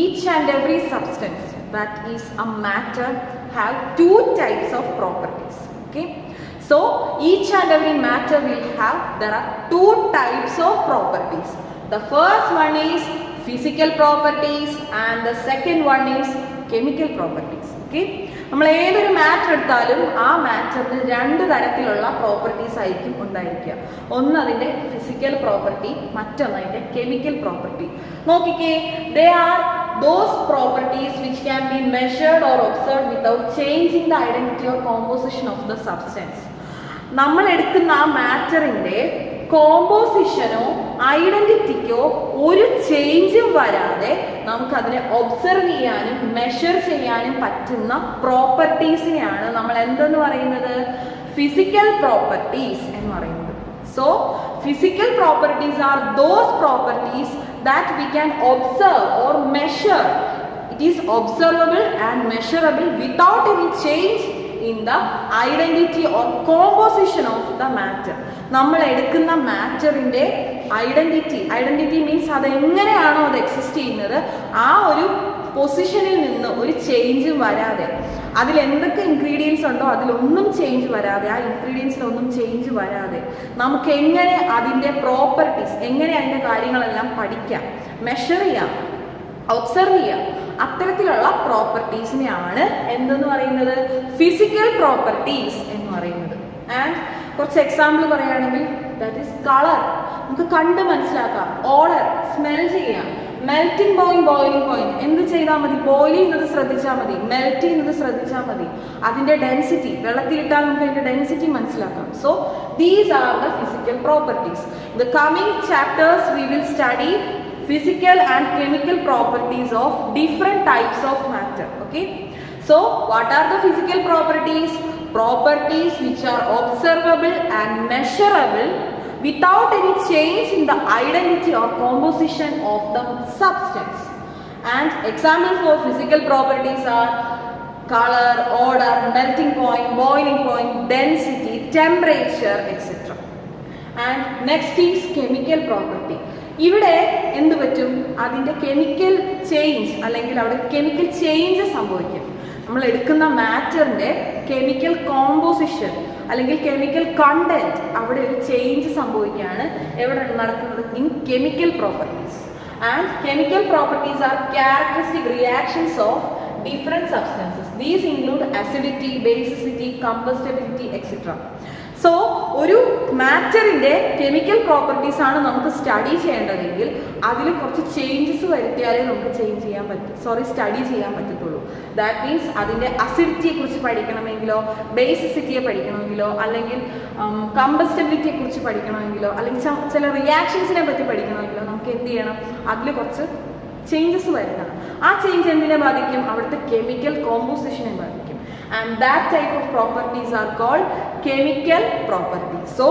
each and every substance that is a matter have two types of properties. Okay, so each and every matter will have, there are two types of properties. The first one is physical properties and the second one is chemical properties. Okay, നമ്മൾ ഏതൊരു matter എടുത്താലും ആ മാറ്ററിന് രണ്ട് തരത്തിലുള്ള properties ആയിരിക്കും ഉണ്ടായിരിക്കുക. ഒന്ന് അതിൻ്റെ ഫിസിക്കൽ പ്രോപ്പർട്ടി, മറ്റൊന്ന് അതിൻ്റെ കെമിക്കൽ പ്രോപ്പർട്ടി. നോക്കിക്കേ, they are those properties which can be measured or observed without changing the identity or composition of the substance. നമ്മൾ എടുക്കുന്ന ആ മാറ്ററിൻ്റെ കോമ്പോസിഷനോ ഐഡന്റിറ്റിക്കോ ഒരു ചേഞ്ചും വരാതെ നമുക്കതിനെ ഒബ്സർവ് ചെയ്യാനും മെഷർ ചെയ്യാനും പറ്റുന്ന പ്രോപ്പർട്ടീസിനെയാണ് നമ്മൾ എന്തെന്ന് പറയുന്നത്, ഫിസിക്കൽ പ്രോപ്പർട്ടീസ് എന്ന് പറയുന്നത്. So physical properties are those properties that we can observe or measure. It is observable and measurable without any change in the identity or composition of the matter. നമ്മൾ എടുക്കുന്ന മാറ്ററിൻ്റെ identity means അത് എങ്ങനെയാണോ അത് exist ചെയ്യുന്നത് ആ ഒരു പൊസിഷനിൽ നിന്ന് ഒരു ചേഞ്ചും വരാതെ, അതിൽ എന്തൊക്കെ ഇൻഗ്രീഡിയൻസ് ഉണ്ടോ അതിലൊന്നും ചേഞ്ച് വരാതെ, ആ ഇൻഗ്രീഡിയൻസിലൊന്നും ചേഞ്ച് വരാതെ നമുക്ക് എങ്ങനെ അതിൻ്റെ പ്രോപ്പർട്ടീസ്, എങ്ങനെ അതിൻ്റെ കാര്യങ്ങളെല്ലാം പഠിക്കാം, മെഷർ ചെയ്യാം, ഒബ്സർവ് ചെയ്യാം, അത്തരത്തിലുള്ള പ്രോപ്പർട്ടീസിനെയാണ് എന്തെന്ന് പറയുന്നത്, ഫിസിക്കൽ പ്രോപ്പർട്ടീസ് എന്ന് പറയുന്നത്. ആൻഡ് കുറച്ച് എക്സാമ്പിൾ പറയുകയാണെങ്കിൽ ദാറ്റ് ഈസ് കളർ, നമുക്ക് കണ്ട് മനസ്സിലാക്കാം, ഓർഡർ, സ്മെൽ ചെയ്യാം, മെൽറ്റിംഗ് പോയിന്റ്, ബോയിലിംഗ് പോയിന്റ്, എന്ത് ചെയ്താൽ മതി, ബോയിൽ ചെയ്യുന്നത് ശ്രദ്ധിച്ചാൽ മതി, മെൽറ്റ് ചെയ്യുന്നത് ശ്രദ്ധിച്ചാൽ മതി, അതിൻ്റെ ഡെൻസിറ്റി, വെള്ളത്തിലിട്ടാൽ നമുക്ക് അതിൻ്റെ ഡെൻസിറ്റി മനസ്സിലാക്കാം. So these are the physical properties. The coming chapters we will study physical and chemical properties of different types of matter. Okay, so what are the physical properties? Properties which are observable and measurable without any change in the identity or composition of the substance. And example for physical properties are color, odor, melting point, boiling point, density, temperature, etc. And next is chemical property. ഇവിടെ എന്ത് പറ്റും? അതിൻ്റെ chemical change അല്ലെങ്കിൽ അവിടെ chemical change സംഭവിക്കും. നമ്മൾ എടുക്കുന്ന മാറ്ററിൻ്റെ chemical composition അല്ലെങ്കിൽ കെമിക്കൽ കണ്ടന്റ് അവിടെ ഒരു ചേഞ്ച് സംഭവിക്കുകയാണ് എവിടെ നടക്കുന്നത്? In chemical properties. And chemical properties are characteristic reactions of different substances. These include acidity, basicity, combustibility, etc. So, ഒരു മാറ്ററിൻ്റെ കെമിക്കൽ പ്രോപ്പർട്ടീസ് ആണ് നമുക്ക് സ്റ്റഡി ചെയ്യേണ്ടതെങ്കിൽ അതിൽ കുറച്ച് ചേഞ്ചസ് വരുത്തിയാലേ നമുക്ക് സ്റ്റഡി ചെയ്യാൻ പറ്റത്തുള്ളൂ. ദാറ്റ് മീൻസ് അതിൻ്റെ അസിഡിറ്റിയെ കുറിച്ച് പഠിക്കണമെങ്കിലോ ബേസിസിറ്റിയെ പഠിക്കണമെങ്കിലോ അല്ലെങ്കിൽ കമ്പസ്റ്റബിലിറ്റിയെ കുറിച്ച് പഠിക്കണമെങ്കിലോ അല്ലെങ്കിൽ ചില റിയാക്ഷൻസിനെ പറ്റി പഠിക്കണമെങ്കിലോ നമുക്ക് എന്ത് ചെയ്യണം? അതിൽ കുറച്ച് ചേഞ്ചസ് വരുന്നതാണ്. ആ ചേഞ്ച് എന്തിനെ ബാധിക്കും? അവിടുത്തെ കെമിക്കൽ കോമ്പോസിഷനെ ബാധിക്കും. And that type of properties are called chemical properties. So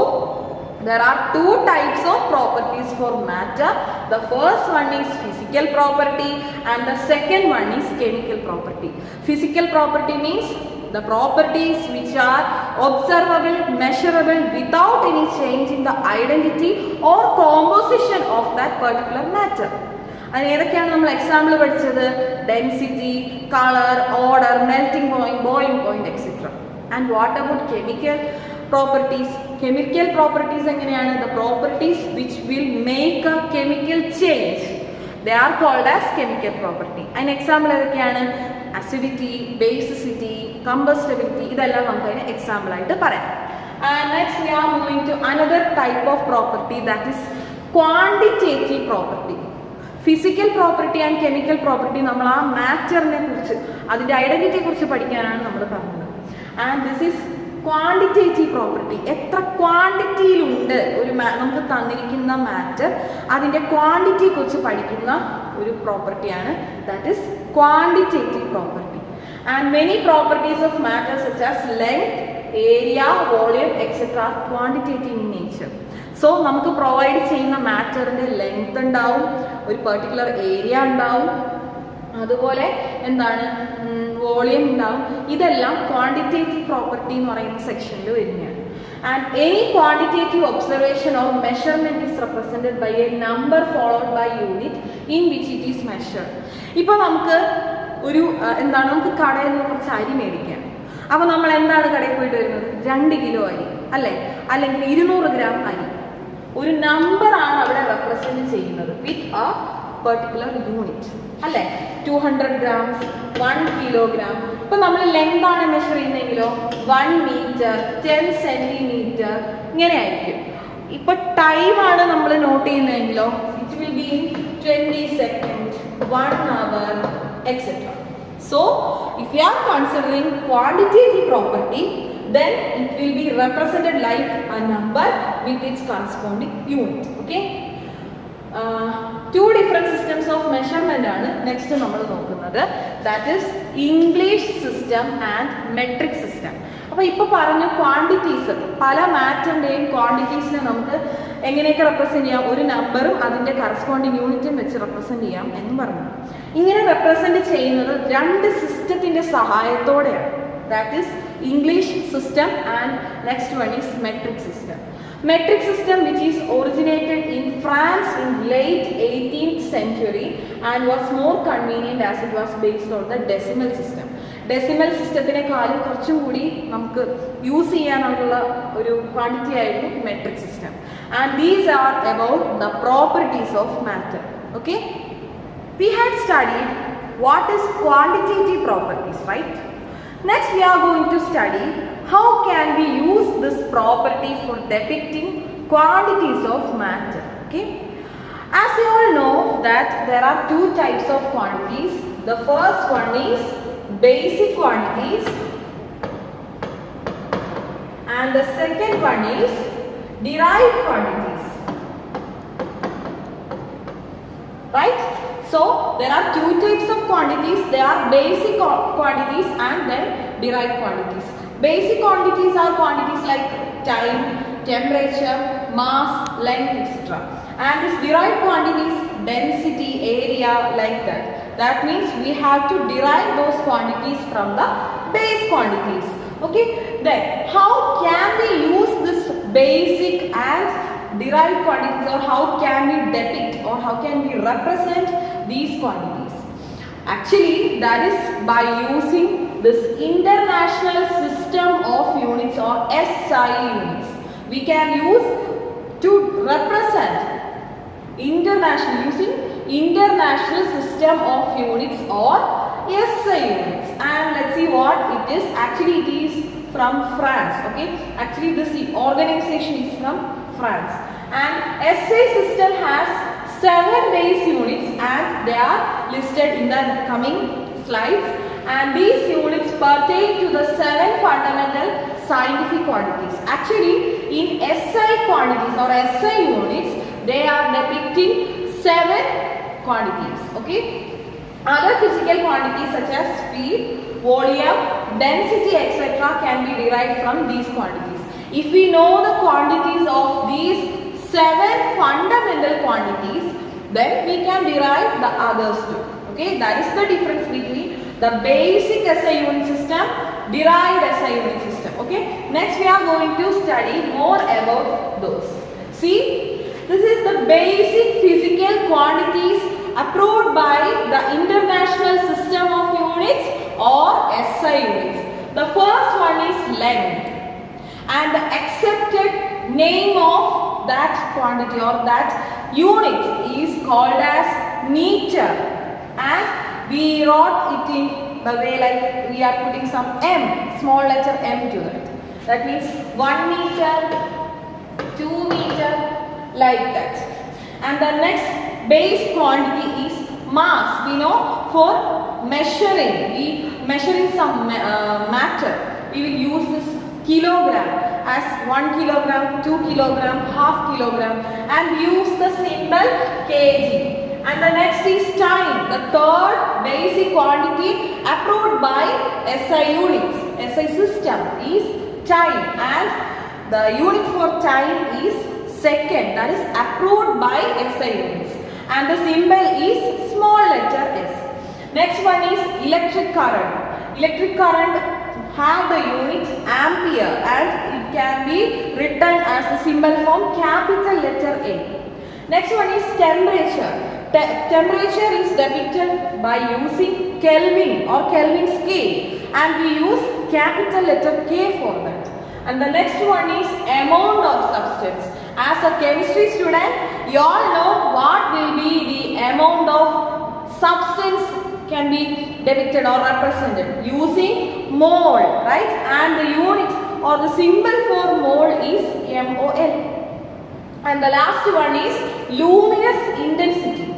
there are two types of properties for matter. The first one is physical property and the second one is chemical property. Physical property means the properties which are observable, measurable without any change in the identity or composition of that particular matter. അതിന് ഏതൊക്കെയാണ് നമ്മൾ example പഠിച്ചത്? Density, colour, odour, melting point, boiling point, etcetera. And what about chemical properties? Chemical properties എങ്ങനെയാണ്? The properties which will make a chemical change, they are called as chemical property. അതിന് example ഏതൊക്കെയാണ്? Acidity, basicity, combustibility, ഇതെല്ലാം നമുക്ക് അതിന് example ആയിട്ട് പറയാം. And next we are moving to another type of property, that is quantitative property. Physical property and chemical property നമ്മൾ ആ മാറ്ററിനെ കുറിച്ച് അതിൻ്റെ ഐഡന്റിറ്റിയെ കുറിച്ച് പഠിക്കാനാണ് നമ്മൾ പറഞ്ഞത്. And this is quantitative property. എത്ര ക്വാണ്ടിറ്റിയിലുണ്ട് ഒരു നമുക്ക് തന്നിരിക്കുന്ന മാറ്റർ, അതിൻ്റെ ക്വാണ്ടിറ്റിയെ കുറിച്ച് പഠിക്കുന്ന ഒരു പ്രോപ്പർട്ടിയാണ് that is quantitative property. And many properties of matter such as length, area, volume, etcetera are quantitative in nature. So നമുക്ക് പ്രൊവൈഡ് ചെയ്യുന്ന മാറ്ററിൻ്റെ ലെങ്ത് ഉണ്ടാവും, ഒരു പെർട്ടിക്കുലർ ഏരിയ ഉണ്ടാവും, അതുപോലെ എന്താണ് വോളിയം ഉണ്ടാവും. ഇതെല്ലാം ക്വാണ്ടിറ്റേറ്റീവ് പ്രോപ്പർട്ടി എന്ന് പറയുന്ന സെക്ഷനിൽ വരുന്നതാണ്. And any quantitative observation or measurement is represented by a number followed by unit in which it is measured. ഇപ്പോൾ നമുക്ക് നമുക്ക് കടയിൽ നിന്ന് കുറച്ച് അരി മേടിക്കാം. അപ്പോൾ നമ്മൾ എന്താണ് കടയിൽ പോയിട്ട് വരുന്നത്? 2 കിലോ അരി അല്ലേ, അല്ലെങ്കിൽ 200 ഗ്രാം അരി. ഒരു നമ്പറാണ് അവിടെ റെപ്രസെന്റ് ചെയ്യുന്നത് വിത്ത് എ പെർട്ടിക്കുലർ യൂണിറ്റ് അല്ലേ. 200 ഗ്രാംസ്, 1 കിലോഗ്രാം. ഇപ്പം നമ്മൾ ലെങ്ത് ആണ് മെഷർ ചെയ്യുന്നതെങ്കിലോ 1 മീറ്റർ, 10 സെന്റിമീറ്റർ, ഇങ്ങനെ ആയിരിക്കും. ഇപ്പൊ ടൈമാണ് നമ്മൾ നോട്ട് ചെയ്യുന്നതെങ്കിലോ it will be 20 second, 1 hour, etcetera. So, if you are considering quantitative property, then it will be represented like a number with its corresponding unit. Okay? Two different systems of measurement ആണ് next നമ്മൾ നോക്കുന്നത്. That is English system and metric system. അപ്പോൾ ഇപ്പോൾ പറഞ്ഞ quantities, പല മാറ്ററിൻ്റെയും ക്വാണ്ടിറ്റീസിനെ നമുക്ക് എങ്ങനെയൊക്കെ represent ചെയ്യാം? ഒരു നമ്പറും അതിൻ്റെ കറസ്പോണ്ടിങ് യൂണിറ്റും വെച്ച് റെപ്രസെൻറ്റ് ചെയ്യാം എന്ന് പറഞ്ഞു. ഇങ്ങനെ റെപ്രസെൻറ്റ് ചെയ്യുന്നത് 2 സിസ്റ്റത്തിൻ്റെ സഹായത്തോടെയാണ്. That is English system and next one is metric system. Metric system, which is originated in France in late 18th century and was more convenient as it was based on the decimal system. Decimal systemത്തിനെക്കാളും കുറച്ചും കൂടി നമുക്ക് use ചെയ്യാനുള്ള ഒരു quantity ആയിരുന്നു metric system. And these are about the properties of matter. Okay? We had studied what is quantitative properties, right? Next we are going to study how can we use this property for depicting quantities of matter. Okay? As you all know that there are 2 types of quantities. The first one is basic quantities and the second one is derived quantities. Right? So there are 2 types of quantities. They are basic quantities and then derived quantities. Basic quantities are quantities like time, temperature, mass, length, etc. And this derived quantities, density, area, like that. That means we have to derive those quantities from the base quantities. Okay? Then how can we use this basic and derived quantities, or how can we depict or how can we represent these quantities? Actually, that is by using this international system of units or SI units. We can use to represent using international system of units or SI units. And let's see what it is. Actually, it is from France. Okay, actually this organization is from France, and SI system has 7 base units, and they are listed in the coming slides. And these units pertain to the 7 fundamental scientific quantities. Actually, in SI quantities or SI units, they are depicting 7 quantities. Okay. Other physical quantities such as speed, volume, density, etc. can be derived from these quantities. If we know the quantities of these 7 fundamental quantities, then we can derive the others too. Okay, that is the difference between the basic SI unit system, derived SI unit system. Okay, next we are going to study more about those. See, this is the basic physical quantities approved by the International System of Units or SI units. The first one is length, and the accepted name of that quantity or that unit is called as meter, and we wrote it in the way like we are putting some M, small letter M to it. That means 1 meter, 2 meter, like that. And the next base quantity is mass. We know for measuring, we measuring some matter, we will use this kilogram as 1 kilogram, 2 kilogram, half kilogram, and use the symbol kg. And the next is time. The third basic quantity approved by SI units, SI system is time, and the unit for time is second, that is approved by SI units, and the symbol is small letter s. Next one is electric current. Electric current have the unit ampere, and it can be written as the symbol form capital letter A. Next one is temperature. Temperature is depicted by using Kelvin or Kelvin scale, and we use capital letter K for that. And the next one is amount of substance. As a chemistry student, you all know what will be the amount of substance can be depicted or represented using mole, right? And the unit or the symbol for mole is MOL. And the last one is luminous intensity,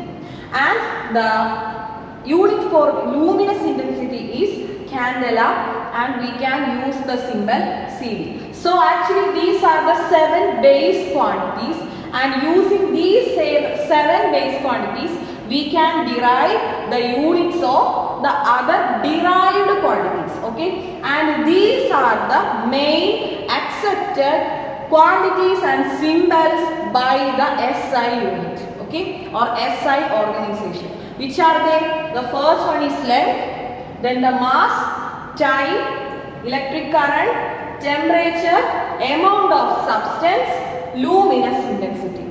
and the unit for luminous intensity is candela, and we can use the symbol CD. So actually these are the 7 base quantities, and using these 7 base quantities we can derive the units of the other derived quantities. Okay, and these are the main accepted quantities and symbols by the SI unit, okay, or SI organization. Which are they? The first one is length, then the mass, time, electric current, temperature, amount of substance, luminous intensity.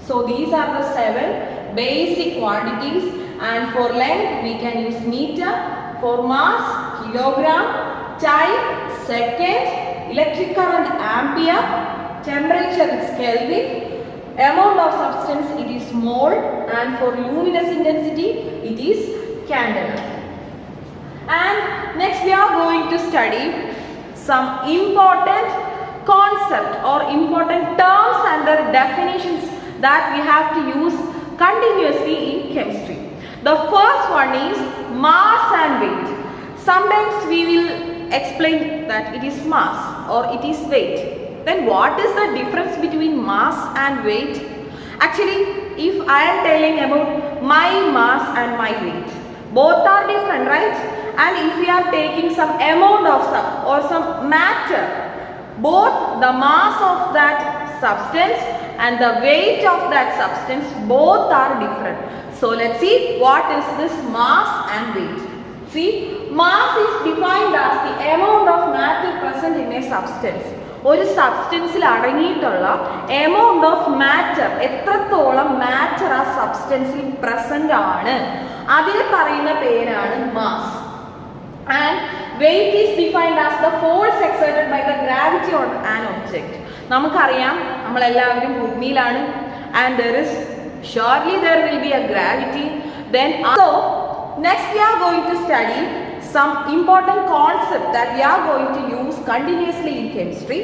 So these are the 7 basic quantities, and for length we can use meter, for mass kilogram, time second, electric current ampere, temperature is Kelvin, amount of substance it is mole, and for luminous intensity it is candela. And next we are going to study some important concept or important terms and their definitions that we have to use continuously in chemistry. The first one is mass and weight. Sometimes we will explain that it is mass or it is weight. Then what is the difference between mass and weight? Actually, if I am telling about my mass and my weight, both are different, right? And if we are taking some amount of some matter, both the mass of that substance and the weight of that substance both are different. So let's see what is this mass and weight. See, mass is defined as the amount of matter present in a substance, ഒരു സബ്സ്റ്റൻസിൽ അടങ്ങിയിട്ടുള്ള amount of matter, എത്രത്തോളം matter ആ സബ്സ്റ്റൻസിൽ present ആണ്, അതിനെ പറയുന്ന പേരാണ് mass. And weight is defined as the force exerted by the gravity on an object. നമുക്കറിയാം നമ്മളെല്ലാവരും ഭൂമിയിലാണ്, and surely there will be a gravity. Then so next we are going to study some important concept that we are going to use continuously in chemistry.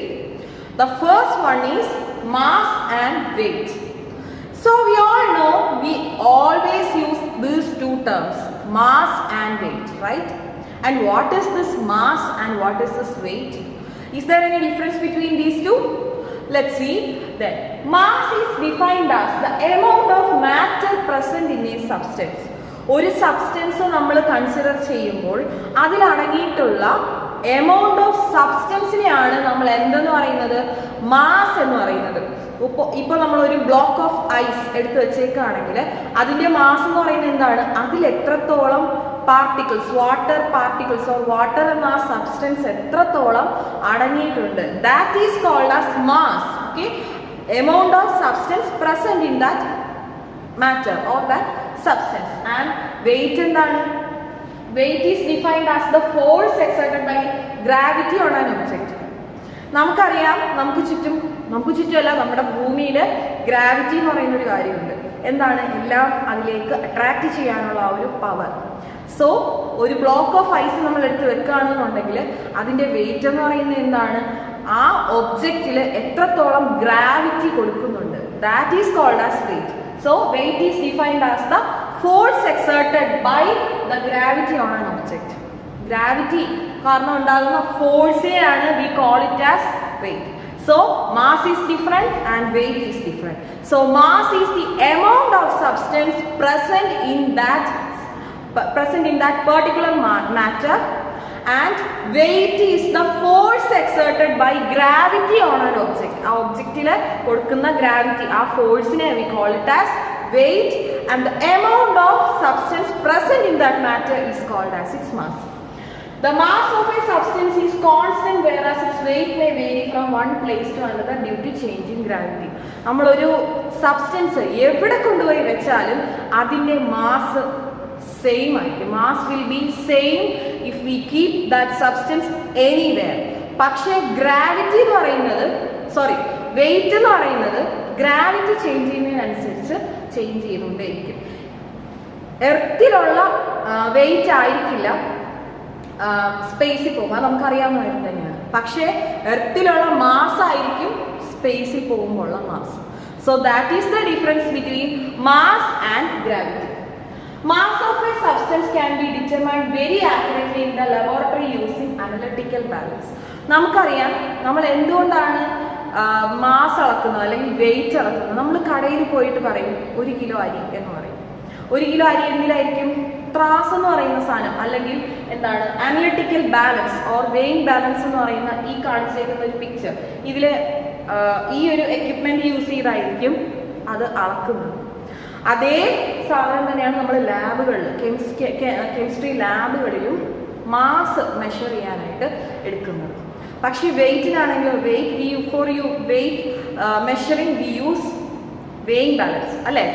The first one is mass and weight. So we all know we always use these two terms, mass and weight, right? And what is this mass and what is this weight? Is there any difference between these two? Let's see. Then mass is defined as the amount of matter present in a substance. ഒരു substance നമ്മൾ consider ചെയ്യുമ്പോൾ അതിൽ അടങ്ങിയിട്ടുള്ള amount of സബ്സ്റ്റൻസിനെയാണ് നമ്മൾ എന്തെന്ന് പറയുന്നത്, mass എന്ന് പറയുന്നത്. ഇപ്പോൾ നമ്മൾ ഒരു ബ്ലോക്ക് ഓഫ് ഐസ് എടുത്ത് വെച്ചേക്കാണെങ്കിൽ അതിന്റെ മാസ് എന്ന് പറയുന്നത് എന്താണ്, അതിൽ എത്രത്തോളം particles, water particles or water എന്ന ആ സബ്സ്റ്റൻസ് എത്രത്തോളം അടങ്ങിയിട്ടുണ്ട്, that is called as mass. Okay, amount of substance present in that matter or that substance. And weight എന്താണ്, weight is defined as the force exerted by gravity on an object. നമുക്കറിയാം നമുക്ക് ചുറ്റുമല്ല, നമ്മുടെ ഭൂമിയിൽ gravity എന്ന് പറയുന്ന ഒരു കാര്യമുണ്ട്. എന്താണ്, എല്ലാം അതിലേക്ക് അട്രാക്ട് ചെയ്യാനുള്ള ആ ഒരു പവർ. സോ ഒരു ബ്ലോക്ക് ഓഫ് ഐസ് നമ്മൾ എടുത്ത് വെക്കുകയാണെന്നുണ്ടെങ്കിൽ അതിൻ്റെ വെയിറ്റ് എന്ന് പറയുന്നത് എന്താണ്, ആ ഒബ്ജക്റ്റിൽ എത്രത്തോളം ഗ്രാവിറ്റി കൊടുക്കുന്നുണ്ട്, that is called as weight. So weight is defined as the force exerted by the gravity on an object. Gravity കാരണം ഉണ്ടാകുന്ന ഫോഴ്സിനെയാണ് we call it as weight. So mass is different and weight is different. So mass is the amount of substance present in that particular matter, and weight is the force exerted by gravity on an object. ആ ഒബ്ജക്റ്റിൽ കൊടുക്കുന്ന gravity, ആ ഫോഴ്സിനെ we call it as weight, and the amount of substance present in that matter is called as its mass. The mass of a substance is constant, whereas its weight may vary from one place to another due to change in gravity. നമ്മളൊരു substance എവിടെ കൊണ്ടുപോയി വെച്ചാലും അതിൻ്റെ mass same ആയിരിക്കും. Mass will be same if we keep that substance anywhere. പക്ഷേ gravity എന്ന് പറയുന്നത്, wait എന്ന് പറയുന്നത് ഗ്രാവിറ്റി ചേഞ്ച് ചെയ്യുന്നതിനനുസരിച്ച് ചേഞ്ച് ചെയ്തുകൊണ്ടേയിരിക്കും. എർത്തിലുള്ള വെയിറ്റ് ആയിരിക്കില്ല സ്പേസിൽ പോകുമ്പോൾ, നമുക്കറിയാവുന്ന കാര്യം തന്നെയാണ്. പക്ഷേ എർത്തിലുള്ള മാസ് ആയിരിക്കും സ്പേസിൽ പോകുമ്പോഴുള്ള mass. So that is the difference between mass and gravity. Mass of a substance can be determined very accurately in the laboratory using analytical balance. നമുക്കറിയാം നമ്മൾ എന്തുകൊണ്ടാണ് മാസ് അളക്കുന്നത് അല്ലെങ്കിൽ വെയിറ്റ് അളക്കുന്നത്. നമ്മൾ കടയിൽ പോയിട്ട് പറയും 1 കിലോ അരി എന്ന് പറയും. 1 കിലോ അരി എന്തിലായിരിക്കും, ത്രാസ് എന്ന് പറയുന്ന സാധനം, അല്ലെങ്കിൽ എന്താണ് analytical balance or weighing balance എന്ന് പറയുന്ന ഈ കാണിച്ചേക്കുന്ന ഒരു പിക്ചർ, ഇതിൽ ഈ ഒരു എക്യുപ്മെന്റ് യൂസ് ചെയ്തായിരിക്കും അത് അളക്കുന്നത്. അതേ സാധനം തന്നെയാണ് നമ്മൾ ലാബുകളിൽ, കെമിസ്ട്രി ലാബുകളിലും മാസ് മെഷർ ചെയ്യാനായിട്ട് എടുക്കുന്നത്. പക്ഷേ വെയിറ്റിനാണെങ്കിൽ weight measuring we use weighing balance, അല്ലേ?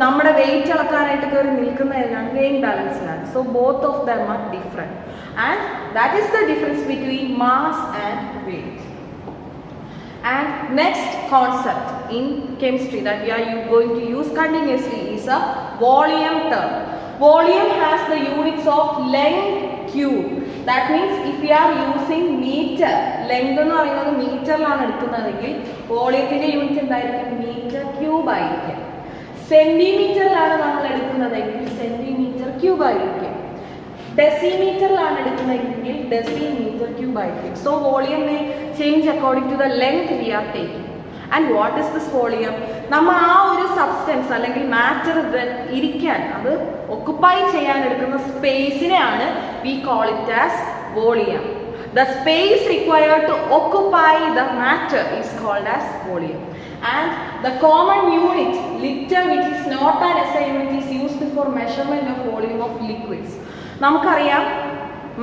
നമ്മുടെ വെയിറ്റ് അളക്കാനായിട്ട് കയറി നിൽക്കുന്നതിനാണ് വെയിങ് ബാലൻസിലാണ്. So both of them are different, and that is the difference between mass and weight. And next concept in chemistry that we are going to use continuously is a volume term. Volume has the units of length cube. That means if we are using meter, length എന്ന് പറയുന്നത് മീറ്ററിലാണ് എടുക്കുന്നതെങ്കിൽ വോളിയത്തിന്റെ unit എന്തായിരിക്കും, metre cube ആയിരിക്കും. സെന്റിമീറ്ററിലാണ് നമ്മൾ എടുക്കുന്നതെങ്കിൽ centimetre cube ആയിരിക്കും. ഡെസിമീറ്ററിലാണ് എടുക്കുന്നതെങ്കിൽ decimetre cube ആയിരിക്കും. So volume may change according to the length we are taking. And what is this volume? നമ്മൾ ആ ഒരു സബ്സ്റ്റൻസ് അല്ലെങ്കിൽ മാറ്റർ ഇരിക്കാൻ, അത് ഒക്കുപ്പൈ ചെയ്യാൻ എടുക്കുന്ന സ്പേസിനെയാണ് we call it as volume. The space required to occupy the matter is called as volume. And the common unit, liter, which is not an SI unit, is used for measurement of volume of liquids. നമുക്കറിയാം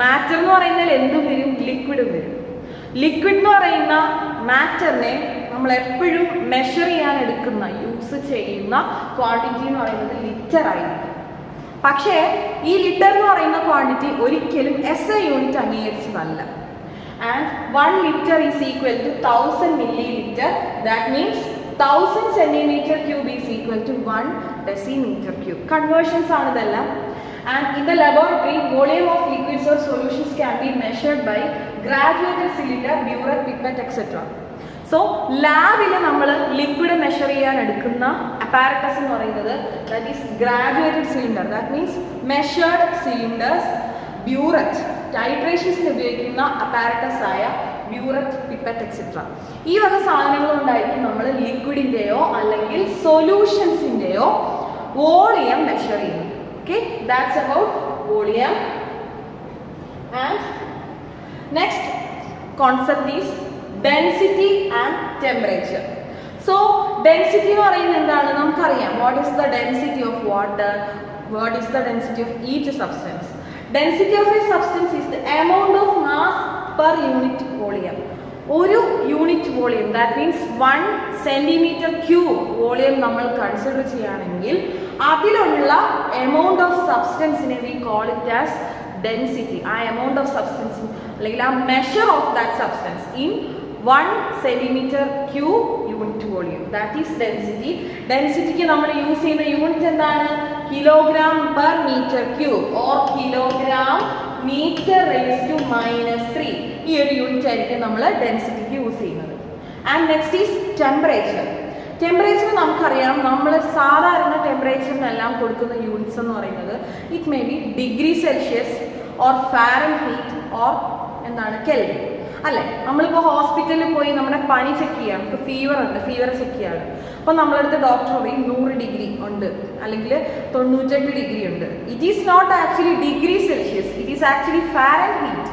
matter എന്ന് പറയുന്നതിൽ എന്തും വരും, ലിക്വിഡും വരും. Liquid എന്ന് പറയുന്ന മാറ്ററിനെ നമ്മൾ എപ്പോഴും മെഷർ ചെയ്യാൻ എടുക്കുന്ന യൂസ് ചെയ്യുന്ന ക്വാണ്ടിറ്റി എന്ന് പറയുന്നത് ലിറ്റർ ആയിരിക്കും. പക്ഷേ ഈ ലിറ്റർ എന്ന് പറയുന്ന ക്വാണ്ടിറ്റി ഒരിക്കലും SI യൂണിറ്റ് അംഗീകരിച്ചതല്ല. And 1 litre is equal to 1000 milliliter. That means 1000 centimeter cube is equal to 1 decimeter cube. Conversions ആണ് ഇതെല്ലാം. And in the laboratory, volume of liquids or solutions can be measured by graduated cylinder, burette, pipette, etc. So, ലാബിൽ നമ്മൾ liquid measure ചെയ്യാൻ എടുക്കുന്ന apparatus എന്ന് പറയുന്നത് that is graduated cylinder. That means measured cylinders, burette, ടൈട്രേഷൻസിന് ഉപയോഗിക്കുന്ന apparatus ആയ burette, pipette, etcetera. ഈ വക സാധനങ്ങൾ കൊണ്ടായിരിക്കും നമ്മൾ ലിക്വിഡിൻ്റെയോ അല്ലെങ്കിൽ സൊല്യൂഷൻസിൻ്റെയോ വോളിയം മെഷർ ചെയ്യുന്നത്. Okay, that's about volume. And next concept is density and temperature. So density എന്ന് പറയുന്നത് എന്താണ് നമുക്കറിയാം. What is the density of water? What is the density of each substance? Density of a substance is the amount of mass per unit volume. ഒരു unit volume, that means 1 centimeter cube volume നമ്മൾ consider ചെയ്യുകയാണെങ്കിൽ അതിലുള്ള amount of സബ്സ്റ്റൻസിനെ we call it as density. ആ amount of substance അല്ലെങ്കിൽ ആ measure of that substance in 1 centimeter cube unit volume, that is density. ഡെൻസിറ്റിക്ക് നമ്മൾ യൂസ് ചെയ്യുന്ന യൂണിറ്റ് എന്താണ്? Kilogram per metre cube or kilogram metre raise to -3. ഈ ഒരു unit ആയിരിക്കും നമ്മൾ ഡെൻസിറ്റിക്ക് യൂസ് ചെയ്യുന്നത്. And next is temperature. Temperature നമുക്കറിയാം, നമ്മൾ സാധാരണ ടെമ്പറേച്ചറിനെല്ലാം കൊടുക്കുന്ന യൂണിറ്റ്സ് എന്ന് പറയുന്നത് it may be degree Celsius or Fahrenheit or എന്താണ് കെൽവിൻ അല്ലേ. നമ്മളിപ്പോൾ ഹോസ്പിറ്റലിൽ പോയി നമ്മുടെ പനി ചെക്ക് ചെയ്യാം, നമുക്ക് ഫീവർ ഉണ്ട്, ഫീവർ ചെക്ക് ചെയ്യാണ്. അപ്പോൾ നമ്മളടുത്ത് ഡോക്ടർ പറയും 100 ഡിഗ്രി ഉണ്ട് അല്ലെങ്കിൽ 98 ഡിഗ്രി ഉണ്ട്. It is not actually degree Celsius, it is actually Fahrenheit.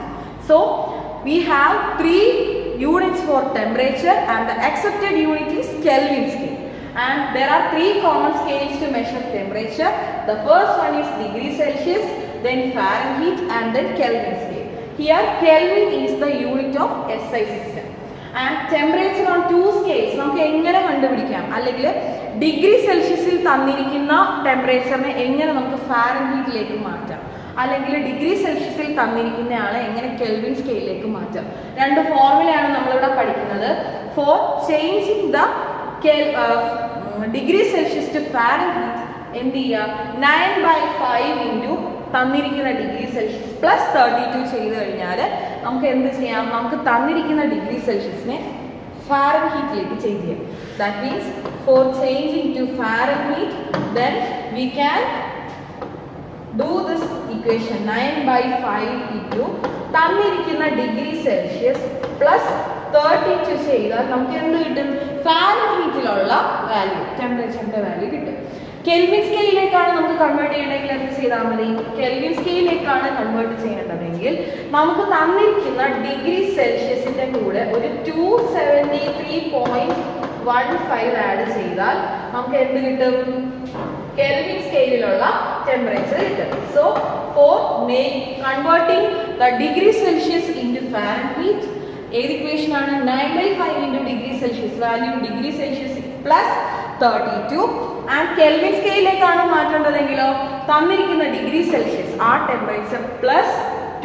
So we have 3 units for temperature and the accepted unit is Kelvin scale. And there are 3 common scales to measure temperature. The first one is degree Celsius, then Fahrenheit and then Kelvin scale. Here Kelvin is the unit of SI system. And temperature on 2 scales നമുക്ക് എങ്ങനെ കണ്ടുപിടിക്കാം? അല്ലെങ്കിൽ degree സെൽഷ്യസിൽ തന്നിരിക്കുന്ന ടെമ്പറേച്ചറിനെ എങ്ങനെ നമുക്ക് ഫാരൻഹീറ്റിലേക്ക് മാറ്റാം, അല്ലെങ്കിൽ degree സെൽഷ്യസിൽ തന്നിരിക്കുന്നയാളെ എങ്ങനെ കെൽവിൻ സ്കെയിലിലേക്ക് മാറ്റാം? 2 ഫോർമുലയാണ് നമ്മളിവിടെ പഠിക്കുന്നത്. For changing the degree Celsius to Fahrenheit എന്ത് ചെയ്യുക? 9/5 ഇൻറ്റു തന്നിരിക്കുന്ന ഡിഗ്രി സെൽഷ്യസ് പ്ലസ് 32 ചെയ്ത് കഴിഞ്ഞാൽ നമുക്ക് എന്ത് ചെയ്യാം? നമുക്ക് തന്നിരിക്കുന്ന ഡിഗ്രി സെൽഷ്യസിനെ ഫാരൻഹീറ്റിലേക്ക് ചേഞ്ച് ചെയ്യാം. That means for changing to Fahrenheit then we can do this equation 9/5 into തന്നിരിക്കുന്ന ഡിഗ്രി സെൽഷ്യസ് പ്ലസ് 32 ചെയ്താൽ നമുക്ക് എന്ത് കിട്ടും? ഫാരൻഹീറ്റിലുള്ള വാല്യൂ, ടെമ്പറേച്ചറിന്റെ വാല്യൂ കിട്ടും. കെൽവിൻ സ്കെയിലേക്കാണ് നമുക്ക് കൺവേർട്ട് ചെയ്യണമെങ്കിൽ എന്ത് ചെയ്താൽ മതി? കെൽവിൻ സ്കെയിലേക്കാണ് കൺവേർട്ട് ചെയ്യേണ്ടതെങ്കിൽ നമുക്ക് തന്നിരിക്കുന്ന ഡിഗ്രി സെൽഷ്യസിന്റെ കൂടെ ഒരു 273.15 ആഡ് ചെയ്താൽ നമുക്ക് എന്ത് കിട്ടും? Kelvin സ്കെയിലുള്ള ടെമ്പറേച്ചർ കിട്ടും. So for converting the degree Celsius into Fahrenheit ഏത് ഇക്വേഷൻ ആണ്? 9/5 into degree Celsius value degree Celsius plus 32. And Kelvin സ്കെയിലേക്കാണ് മാറ്റേണ്ടതെങ്കിലോ തന്നിരിക്കുന്ന ഡിഗ്രി സെൽഷ്യസ് ആ ടെമ്പറേച്ചർ പ്ലസ്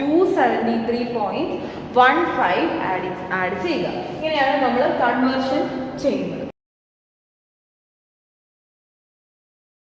273.15 ആഡ് ചെയ്യുക. ഇങ്ങനെയാണ് നമ്മൾ കൺവേർഷൻ ചെയ്യുന്നത്.